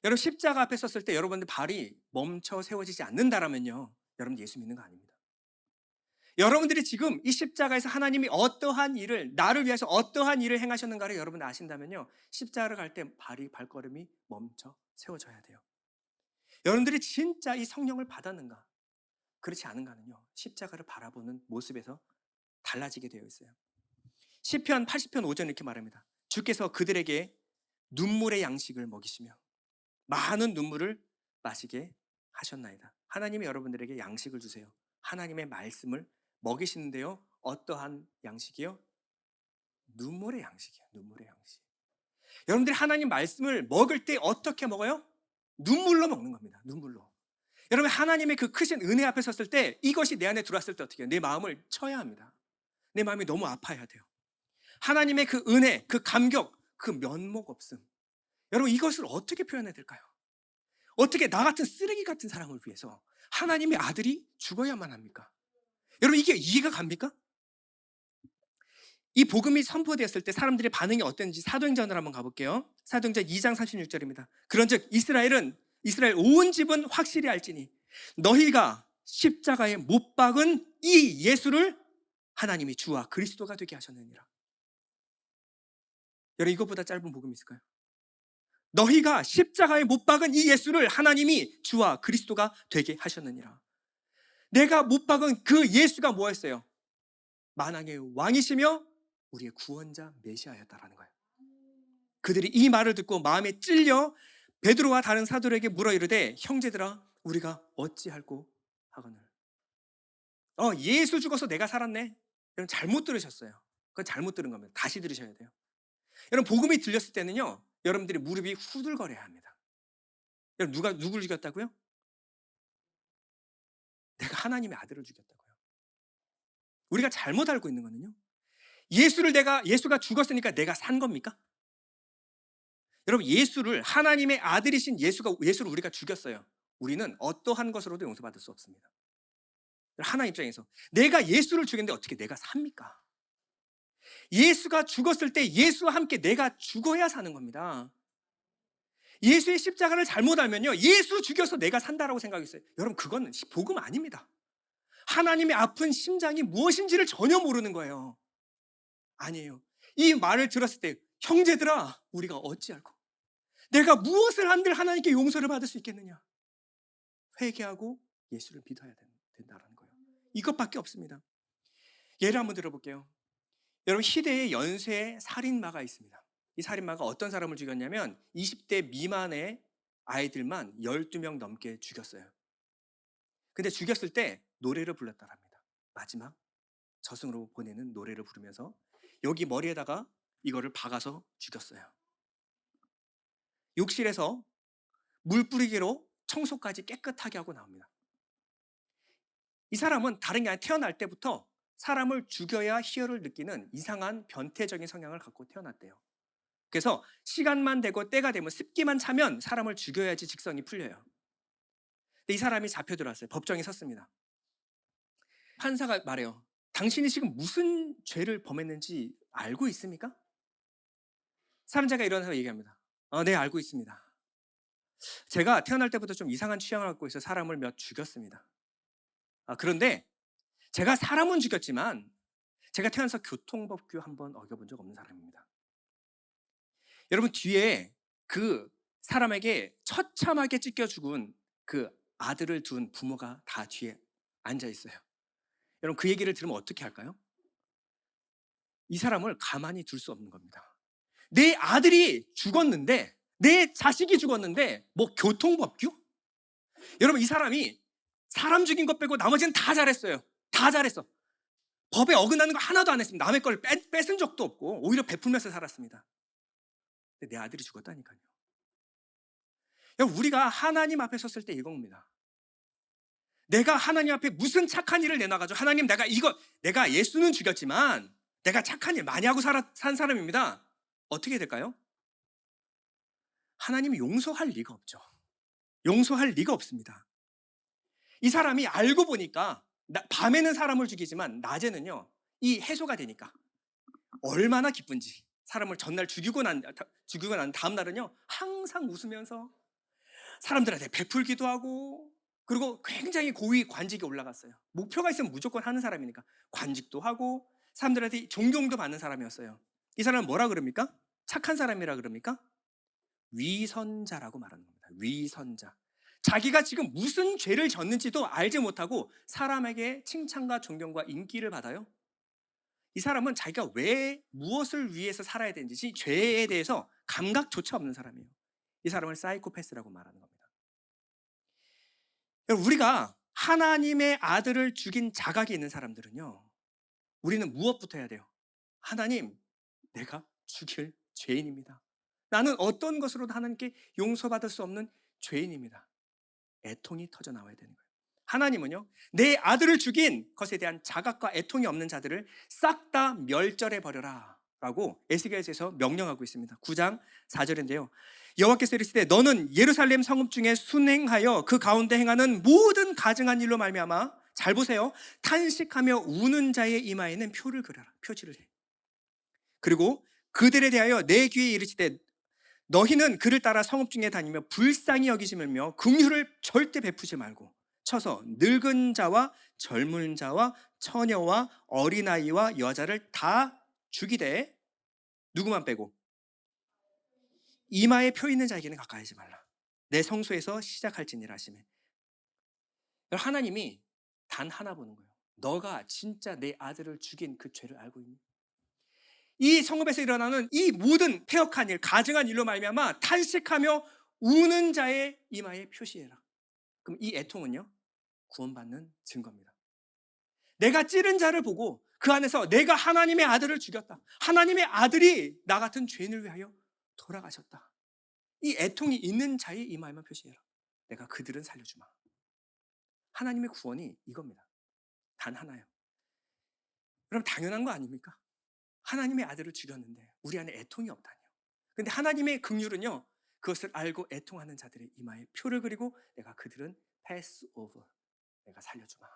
여러분, 십자가 앞에 섰을 때 여러분들 발이 멈춰 세워지지 않는다라면요 여러분 예수 믿는 거 아닙니다. 여러분들이 지금 이 십자가에서 하나님이 어떠한 일을, 나를 위해서 어떠한 일을 행하셨는가를 여러분 아신다면요 십자가를 갈 때 발걸음이 멈춰 세워져야 돼요. 여러분들이 진짜 이 성령을 받았는가, 그렇지 않은가는요 십자가를 바라보는 모습에서 달라지게 되어 있어요. 시편 80편 5절 이렇게 말합니다. 주께서 그들에게 눈물의 양식을 먹이시며 많은 눈물을 마시게 하셨나이다. 하나님이 여러분들에게 양식을 주세요. 하나님의 말씀을 먹이시는데요 어떠한 양식이요? 눈물의 양식이요. 눈물의 양식. 여러분들이 하나님 말씀을 먹을 때 어떻게 먹어요? 눈물로 먹는 겁니다. 눈물로. 여러분, 하나님의 그 크신 은혜 앞에 섰을 때 이것이 내 안에 들어왔을 때 어떻게 해요? 내 마음을 쳐야 합니다. 내 마음이 너무 아파야 돼요. 하나님의 그 은혜, 그 감격, 그 면목 없음. 여러분, 이것을 어떻게 표현해야 될까요? 어떻게 나 같은 쓰레기 같은 사람을 위해서 하나님의 아들이 죽어야만 합니까? 여러분, 이게 이해가 갑니까? 이 복음이 선포되었을 때 사람들의 반응이 어땠는지 사도행전으로 한번 가볼게요. 사도행전 2장 36절입니다. 그런즉 이스라엘 온 집은 확실히 알지니 너희가 십자가에 못 박은 이 예수를 하나님이 주와 그리스도가 되게 하셨느니라. 여러분, 이것보다 짧은 복음이 있을까요? 너희가 십자가에 못 박은 이 예수를 하나님이 주와 그리스도가 되게 하셨느니라. 내가 못 박은 그 예수가 뭐였어요? 만왕의 왕이시며 우리의 구원자 메시아였다라는 거예요. 그들이 이 말을 듣고 마음에 찔려 베드로와 다른 사도들에게 물어 이르되 형제들아 우리가 어찌할꼬 하거늘. 예수 죽어서 내가 살았네. 여러분, 잘못 들으셨어요. 그건 잘못 들은 겁니다. 다시 들으셔야 돼요. 여러분, 복음이 들렸을 때는요 여러분들이 무릎이 후들거려야 합니다. 여러분, 누구를 죽였다고요? 내가 하나님의 아들을 죽였다고요. 우리가 잘못 알고 있는 거는요 예수가 죽었으니까 내가 산 겁니까? 여러분, 예수를, 하나님의 아들이신 예수를 우리가 죽였어요. 우리는 어떠한 것으로도 용서받을 수 없습니다. 하나님 입장에서 내가 예수를 죽였는데 어떻게 내가 삽니까? 예수가 죽었을 때 예수와 함께 내가 죽어야 사는 겁니다. 예수의 십자가를 잘못 알면요, 예수 죽여서 내가 산다라고 생각했어요. 여러분, 그거는 복음 아닙니다. 하나님의 아픈 심장이 무엇인지를 전혀 모르는 거예요. 아니에요. 이 말을 들었을 때, 형제들아, 우리가 어찌할꼬? 내가 무엇을 한들 하나님께 용서를 받을 수 있겠느냐? 회개하고 예수를 믿어야 된다는 거예요. 이것밖에 없습니다. 예를 한번 들어볼게요. 여러분, 희대의 연쇄 살인마가 있습니다. 이 살인마가 어떤 사람을 죽였냐면 20대 미만의 아이들만 12명 넘게 죽였어요. 근데 죽였을 때 노래를 불렀다고 합니다. 마지막 저승으로 보내는 노래를 부르면서 여기 머리에다가 이거를 박아서 죽였어요. 욕실에서 물 뿌리기로 청소까지 깨끗하게 하고 나옵니다. 이 사람은 다른 게 아니라 태어날 때부터 사람을 죽여야 희열을 느끼는 이상한 변태적인 성향을 갖고 태어났대요. 그래서 시간만 되고 때가 되면 습기만 차면 사람을 죽여야지 직성이 풀려요. 근데 이 사람이 잡혀 들어왔어요. 법정에 섰습니다. 판사가 말해요. 당신이 지금 무슨 죄를 범했는지 알고 있습니까? 사람자가 일어나서 얘기합니다. 네, 알고 있습니다. 제가 태어날 때부터 좀 이상한 취향을 갖고 있어 사람을 몇 죽였습니다. 그런데 제가 사람은 죽였지만 제가 태어나서 교통법규 한번 어겨본 적 없는 사람입니다. 여러분, 뒤에 그 사람에게 처참하게 찢겨 죽은 그 아들을 둔 부모가 다 뒤에 앉아 있어요. 여러분, 그 얘기를 들으면 어떻게 할까요? 이 사람을 가만히 둘 수 없는 겁니다. 내 아들이 죽었는데, 내 자식이 죽었는데 뭐 교통법규? 여러분, 이 사람이 사람 죽인 것 빼고 나머지는 다 잘했어요. 다 잘했어. 법에 어긋나는 거 하나도 안 했습니다. 남의 걸 뺏은 적도 없고 오히려 베풀면서 살았습니다. 근데 내 아들이 죽었다니까요. 우리가 하나님 앞에 섰을 때 이겁니다. 내가 하나님 앞에 무슨 착한 일을 내놔가지고 하나님, 내가 예수는 죽였지만 내가 착한 일 많이 하고 산 사람입니다. 어떻게 될까요? 하나님이 용서할 리가 없죠. 용서할 리가 없습니다. 이 사람이 알고 보니까 밤에는 사람을 죽이지만 낮에는요, 이 해소가 되니까 얼마나 기쁜지. 사람을 전날 죽이고 난 다음 날은요, 항상 웃으면서 사람들한테 베풀기도 하고, 그리고 굉장히 고위 관직에 올라갔어요. 목표가 있으면 무조건 하는 사람이니까 관직도 하고 사람들한테 존경도 받는 사람이었어요. 이 사람은 뭐라 그럽니까? 착한 사람이라 그럽니까? 위선자라고 말하는 겁니다. 위선자. 자기가 지금 무슨 죄를 졌는지도 알지 못하고 사람에게 칭찬과 존경과 인기를 받아요. 이 사람은 자기가 왜 무엇을 위해서 살아야 되는지 죄에 대해서 감각조차 없는 사람이에요. 이 사람을 사이코패스라고 말하는 겁니다. 우리가 하나님의 아들을 죽인 자각이 있는 사람들은요, 우리는 무엇부터 해야 돼요? 하나님, 내가 죽일 죄인입니다. 나는 어떤 것으로도 하나님께 용서받을 수 없는 죄인입니다. 애통이 터져 나와야 되는 거예요. 하나님은요, 내 아들을 죽인 것에 대한 자각과 애통이 없는 자들을 싹 다 멸절해 버려라 라고 에스겔서에서 명령하고 있습니다. 9장 4절인데요. 여호와께서 이르시되 너는 예루살렘 성읍 중에 순행하여 그 가운데 행하는 모든 가증한 일로 말미암아, 잘 보세요, 탄식하며 우는 자의 이마에는 표를 그려라. 표지를 해. 그리고 그들에 대하여 내 귀에 이르시되 너희는 그를 따라 성읍 중에 다니며 불쌍히 여기지 말며 긍휼을 절대 베푸지 말고 쳐서 늙은 자와 젊은 자와 처녀와 어린아이와 여자를 다 죽이되 누구만 빼고 이마에 표 있는 자에게는 가까이 하지 말라. 내 성소에서 시작할지니라 하시매. 하나님이 단 하나 보는 거예요. 너가 진짜 내 아들을 죽인 그 죄를 알고 있니? 이 성읍에서 일어나는 이 모든 패역한 일, 가증한 일로 말미암아 탄식하며 우는 자의 이마에 표시해라. 그럼 이 애통은요, 구원받는 증거입니다. 내가 찌른 자를 보고 그 안에서 내가 하나님의 아들을 죽였다. 하나님의 아들이 나 같은 죄인을 위하여 돌아가셨다. 이 애통이 있는 자의 이마에만 표시해라. 내가 그들은 살려주마. 하나님의 구원이 이겁니다. 단 하나요. 그럼 당연한 거 아닙니까? 하나님의 아들을 죽였는데 우리 안에 애통이 없다니요. 근데 하나님의 긍휼은요, 그것을 알고 애통하는 자들의 이마에 표를 그리고 내가 그들은 pass over, 내가 살려주마.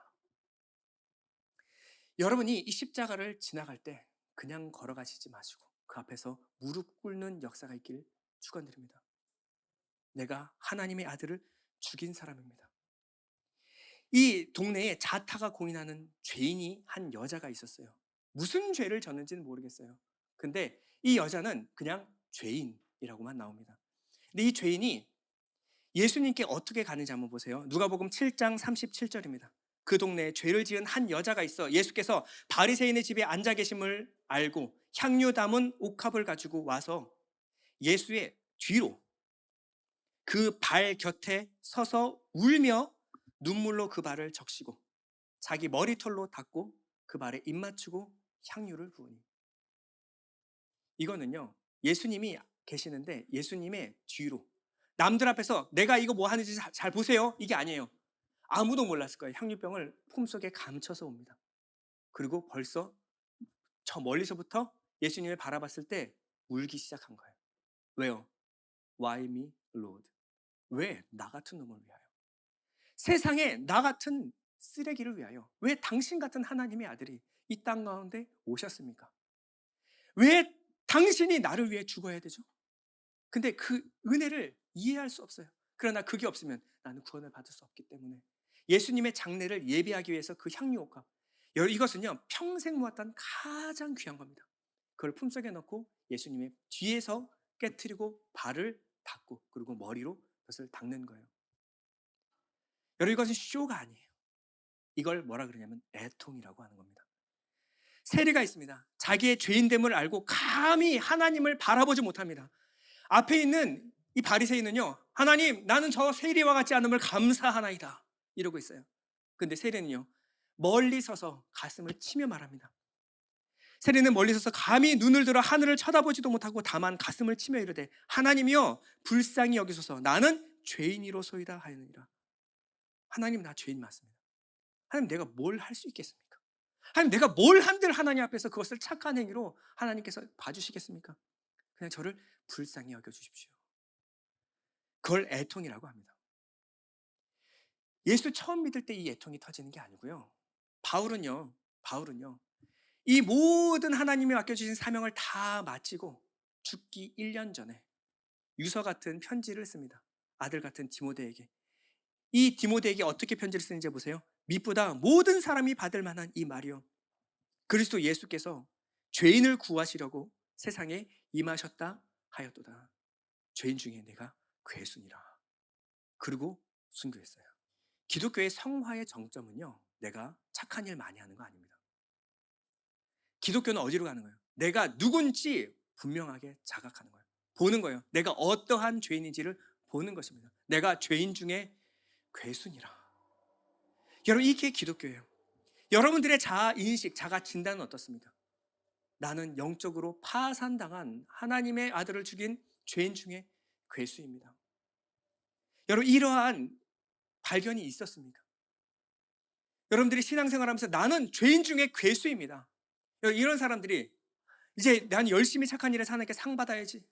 여러분이 이 십자가를 지나갈 때 그냥 걸어가시지 마시고 그 앞에서 무릎 꿇는 역사가 있길 축원드립니다. 내가 하나님의 아들을 죽인 사람입니다. 이 동네에 자타가 공인하는 죄인이 한 여자가 있었어요. 무슨 죄를 졌는지는 모르겠어요. 근데 이 여자는 그냥 죄인이라고만 나옵니다. 근데 이 죄인이 예수님께 어떻게 가는지 한번 보세요. 누가복음 7장 37절입니다. 그 동네에 죄를 지은 한 여자가 있어 예수께서 바리새인의 집에 앉아 계심을 알고 향유 담은 옥합을 가지고 와서 예수의 뒤로 그 발 곁에 서서 울며 눈물로 그 발을 적시고 자기 머리털로 닦고 그 발에 입 맞추고 향유를 부으니. 이거는요, 예수님이 계시는데 예수님의 뒤로 남들 앞에서 내가 이거 뭐 하는지 잘 보세요, 이게 아니에요. 아무도 몰랐을 거예요. 향유병을 품속에 감춰서 옵니다. 그리고 벌써 저 멀리서부터 예수님을 바라봤을 때 울기 시작한 거예요. 왜요? Why me, Lord? 왜 나 같은 놈을 위하여? 세상에 나 같은 쓰레기를 위하여 왜 당신 같은 하나님의 아들이 이 땅 가운데 오셨습니까? 왜 당신이 나를 위해 죽어야 되죠? 근데 그 은혜를 이해할 수 없어요. 그러나 그게 없으면 나는 구원을 받을 수 없기 때문에 예수님의 장례를 예비하기 위해서 그 향유옥합, 이것은요 평생 모았던 가장 귀한 겁니다. 그걸 품속에 넣고 예수님의 뒤에서 깨트리고 발을 닦고 그리고 머리로 그것을 닦는 거예요. 여러분, 이것은 쇼가 아니에요. 이걸 뭐라 그러냐면 애통이라고 하는 겁니다. 세리가 있습니다. 자기의 죄인됨을 알고 감히 하나님을 바라보지 못합니다. 앞에 있는 이 바리새인은요, 하나님, 나는 저 세리와 같지 않음을 감사하나이다 이러고 있어요. 근데 세리는요, 멀리 서서 가슴을 치며 말합니다. 세리는 멀리 서서 감히 눈을 들어 하늘을 쳐다보지도 못하고 다만 가슴을 치며 이르되 하나님이여 불쌍히 여기소서 나는 죄인이로소이다 하느니라. 하나님, 나 죄인 맞습니다. 하나님, 내가 뭘 할 수 있겠습니까? 하나님, 내가 뭘 한들 하나님 앞에서 그것을 착한 행위로 하나님께서 봐주시겠습니까? 그냥 저를 불쌍히 여겨주십시오. 그걸 애통이라고 합니다. 예수 처음 믿을 때 이 애통이 터지는 게 아니고요. 바울은요, 이 모든 하나님이 맡겨주신 사명을 다 마치고 죽기 1년 전에 유서 같은 편지를 씁니다. 아들 같은 디모데에게. 이 디모데에게 어떻게 편지를 쓰는지 보세요. 밑보다 모든 사람이 받을 만한 이 말이요. 그리스도 예수께서 죄인을 구하시려고 세상에 임하셨다 하였도다. 죄인 중에 내가 괴순이라. 그리고 순교했어요. 기독교의 성화의 정점은요, 내가 착한 일 많이 하는 거 아닙니다. 기독교는 어디로 가는 거예요? 내가 누군지 분명하게 자각하는 거예요. 보는 거예요. 내가 어떠한 죄인인지를 보는 것입니다. 내가 죄인 중에 괴순이라. 여러분, 이게 기독교예요. 여러분들의 자아인식, 자가진단은 어떻습니까? 나는 영적으로 파산당한 하나님의 아들을 죽인 죄인 중에 괴수입니다. 여러분, 이러한 발견이 있었습니까? 여러분들이 신앙생활하면서 나는 죄인 중에 괴수입니다. 이런 사람들이 이제 난 열심히 착한 일에 하나님께 상 받아야지.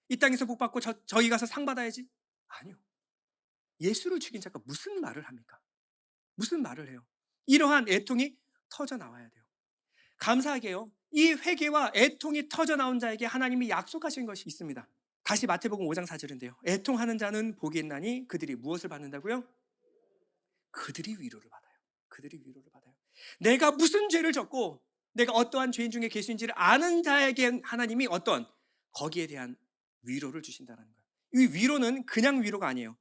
이 땅에서 복 받고 저기 가서 상 받아야지. 아니요. 예수를 죽인 자가 무슨 말을 합니까? 무슨 말을 해요? 이러한 애통이 터져 나와야 돼요. 감사하게요, 이 회개와 애통이 터져 나온 자에게 하나님이 약속하신 것이 있습니다. 다시 마태복음 5장 4절인데요. 애통하는 자는 복이 있나니 그들이 무엇을 받는다고요? 그들이 위로를 받아요. 그들이 위로를 받아요. 내가 무슨 죄를 졌고 내가 어떠한 죄인 중에 계신지를 아는 자에게 하나님이 어떤 거기에 대한 위로를 주신다는 거예요. 이 위로는 그냥 위로가 아니에요.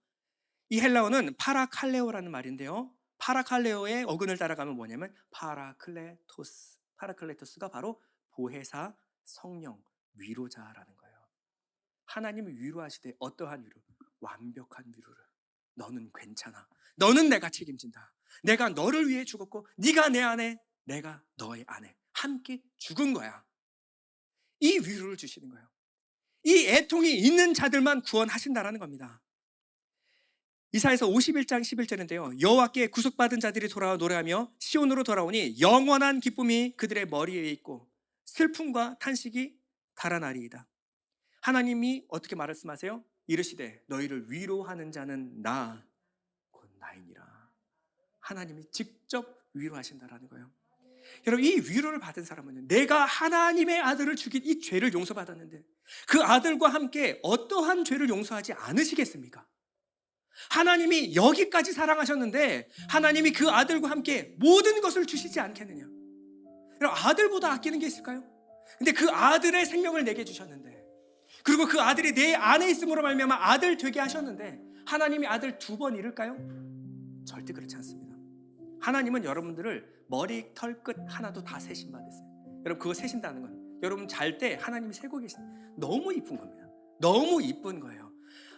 이 헬라어는 파라칼레오라는 말인데요. 파라칼레오의 어근을 따라가면 뭐냐면 파라클레토스가 바로 보혜사, 성령, 위로자라는 거예요. 하나님을 위로하시되 어떠한 위로? 완벽한 위로를. 너는 괜찮아. 너는 내가 책임진다. 내가 너를 위해 죽었고 네가 내 안에, 내가 너의 안에 함께 죽은 거야. 이 위로를 주시는 거예요. 이 애통이 있는 자들만 구원하신다라는 겁니다. 이사야서 51장 11절인데요. 여호와께 구속받은 자들이 돌아와 노래하며 시온으로 돌아오니 영원한 기쁨이 그들의 머리 위에 있고 슬픔과 탄식이 달아나리이다. 하나님이 어떻게 말씀하세요? 이르시되 너희를 위로하는 자는 나 곧 나이니라. 하나님이 직접 위로하신다라는 거예요. 여러분, 이 위로를 받은 사람은 내가 하나님의 아들을 죽인 이 죄를 용서받았는데 그 아들과 함께 어떠한 죄를 용서하지 않으시겠습니까? 하나님이 여기까지 사랑하셨는데 하나님이 그 아들과 함께 모든 것을 주시지 않겠느냐? 여러분, 아들보다 아끼는 게 있을까요? 근데 그 아들의 생명을 내게 주셨는데, 그리고 그 아들이 내 안에 있음으로 말미암아 아들 되게 하셨는데 하나님이 아들 2번 잃을까요? 절대 그렇지 않습니다. 하나님은 여러분들을 머리, 털, 끝 하나도 다 세심받았어요. 여러분, 그거 세신다는 건 여러분 잘 때 하나님이 세고 계신, 너무 이쁜 겁니다. 너무 이쁜 거예요.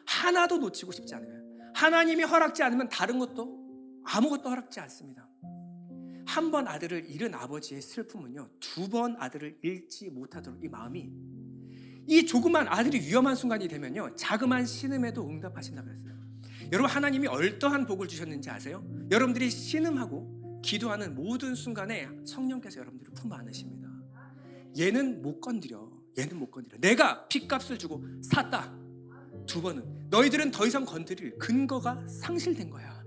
하나도 놓치고 싶지 않아요. 하나님이 허락지 않으면 다른 것도 아무것도 허락지 않습니다. 한 번 아들을 잃은 아버지의 슬픔은요, 2번 아들을 잃지 못하도록 이 마음이, 이 조그만 아들이 위험한 순간이 되면요 자그마한 신음에도 응답하신다고 그랬어요. 여러분, 하나님이 어떠한 복을 주셨는지 아세요? 여러분들이 신음하고 기도하는 모든 순간에 성령께서 여러분들을 품 안으십니다. 얘는 못 건드려, 얘는 못 건드려. 내가 핏값을 주고 샀다. 2번은 너희들은 더 이상 건드릴 근거가 상실된 거야.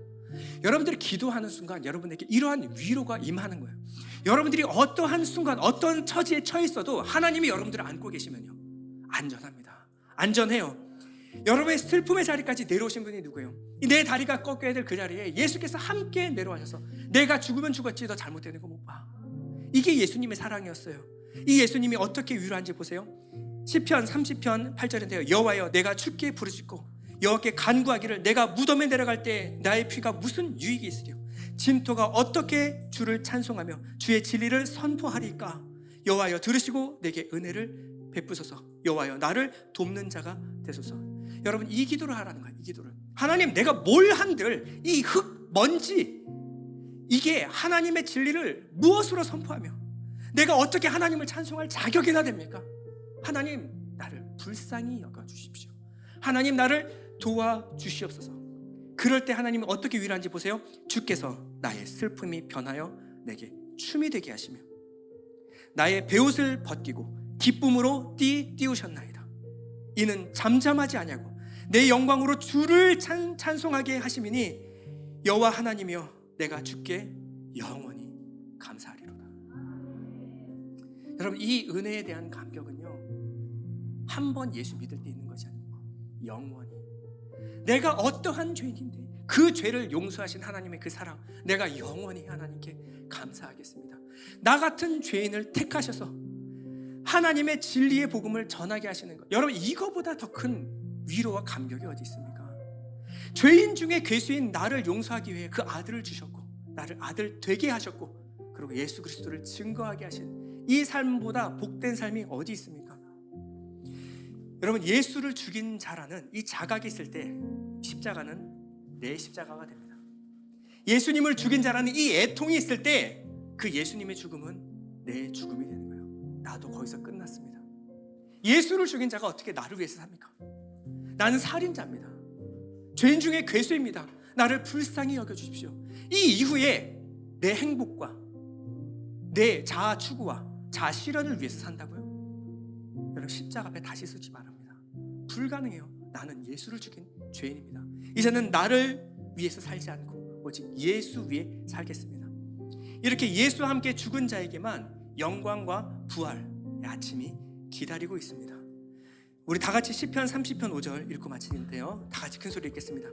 여러분들이 기도하는 순간 여러분에게 이러한 위로가 임하는 거예요. 여러분들이 어떠한 순간 어떤 처지에 처해 있어도 하나님이 여러분들을 안고 계시면요 안전합니다. 안전해요. 여러분의 슬픔의 자리까지 내려오신 분이 누구예요? 내 다리가 꺾여야 될 그 자리에 예수께서 함께 내려와셔서 내가 죽으면 죽었지 너 잘못되는 거 못 봐. 이게 예수님의 사랑이었어요. 이 예수님이 어떻게 위로한지 보세요. 시편 30편 8절인데요. 여호와여, 내가 주께 부르짖고 여호와께 간구하기를 내가 무덤에 내려갈 때 나의 피가 무슨 유익이 있으랴. 진토가 어떻게 주를 찬송하며 주의 진리를 선포하리까. 여호와여, 들으시고 내게 은혜를 베푸소서. 여호와여, 나를 돕는 자가 되소서. 여러분, 이 기도를 하라는 거예요. 이 기도를. 하나님, 내가 뭘 한들 이 흙, 먼지, 이게 하나님의 진리를 무엇으로 선포하며 내가 어떻게 하나님을 찬송할 자격이나 됩니까? 하나님, 나를 불쌍히 여겨주십시오. 하나님, 나를 도와주시옵소서. 그럴 때 하나님은 어떻게 위로하는지 보세요. 주께서 나의 슬픔이 변하여 내게 춤이 되게 하시며 나의 베옷을 벗기고 기쁨으로 띄우셨나이다. 이는 잠잠하지 아니하고 내 영광으로 주를 찬송하게 하심이니 여호와 하나님이여, 내가 주께 영원히 감사하리로다. 여러분, 이 은혜에 대한 감격은요 한 번 예수 믿을 때 있는 것이 아니고 영원히, 내가 어떠한 죄인인데 그 죄를 용서하신 하나님의 그 사랑, 내가 영원히 하나님께 감사하겠습니다. 나 같은 죄인을 택하셔서 하나님의 진리의 복음을 전하게 하시는 것, 여러분, 이거보다 더 큰 위로와 감격이 어디 있습니까? 죄인 중에 괴수인 나를 용서하기 위해 그 아들을 주셨고 나를 아들 되게 하셨고 그리고 예수 그리스도를 증거하게 하신 이 삶보다 복된 삶이 어디 있습니까? 여러분, 예수를 죽인 자라는 이 자각이 있을 때 십자가는 내 십자가가 됩니다. 예수님을 죽인 자라는 이 애통이 있을 때 그 예수님의 죽음은 내 죽음이 되는 거예요. 나도 거기서 끝났습니다. 예수를 죽인 자가 어떻게 나를 위해서 삽니까? 나는 살인자입니다. 죄인 중에 괴수입니다. 나를 불쌍히 여겨주십시오. 이 이후에 내 행복과 내 자아 추구와 자아 실현을 위해서 산다고요? 여러분, 십자가 앞에 다시 서지 바랍니다. 불가능해요. 나는 예수를 죽인 죄인입니다. 이제는 나를 위해서 살지 않고 오직 예수 위에 살겠습니다. 이렇게 예수와 함께 죽은 자에게만 영광과 부활의 아침이 기다리고 있습니다. 우리 다 같이 시편 30편 5절 읽고 마치는데요, 다 같이 큰 소리 읽겠습니다.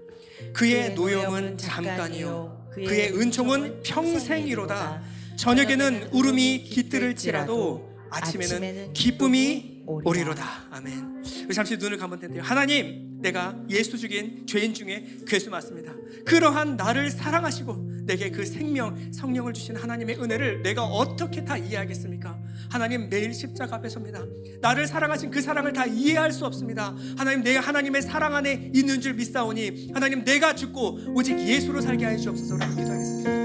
그의 노염은 잠깐이요 그의 은총은 평생이로다. 저녁에는 울음이 깃들을지라도 아침에는 기쁨이 오리로다. 아멘. 우리 잠시 눈을 감을 텐데요, 하나님, 내가 예수 죽인 죄인 중에 괴수 맞습니다. 그러한 나를 사랑하시고 내게 그 생명 성령을 주신 하나님의 은혜를 내가 어떻게 다 이해하겠습니까? 하나님, 매일 십자가 앞에 섭니다. 나를 사랑하신 그 사랑을 다 이해할 수 없습니다. 하나님, 내가 하나님의 사랑 안에 있는 줄 믿사오니 하나님, 내가 죽고 오직 예수로 살게 하여 주옵소서. 기도하겠습니다.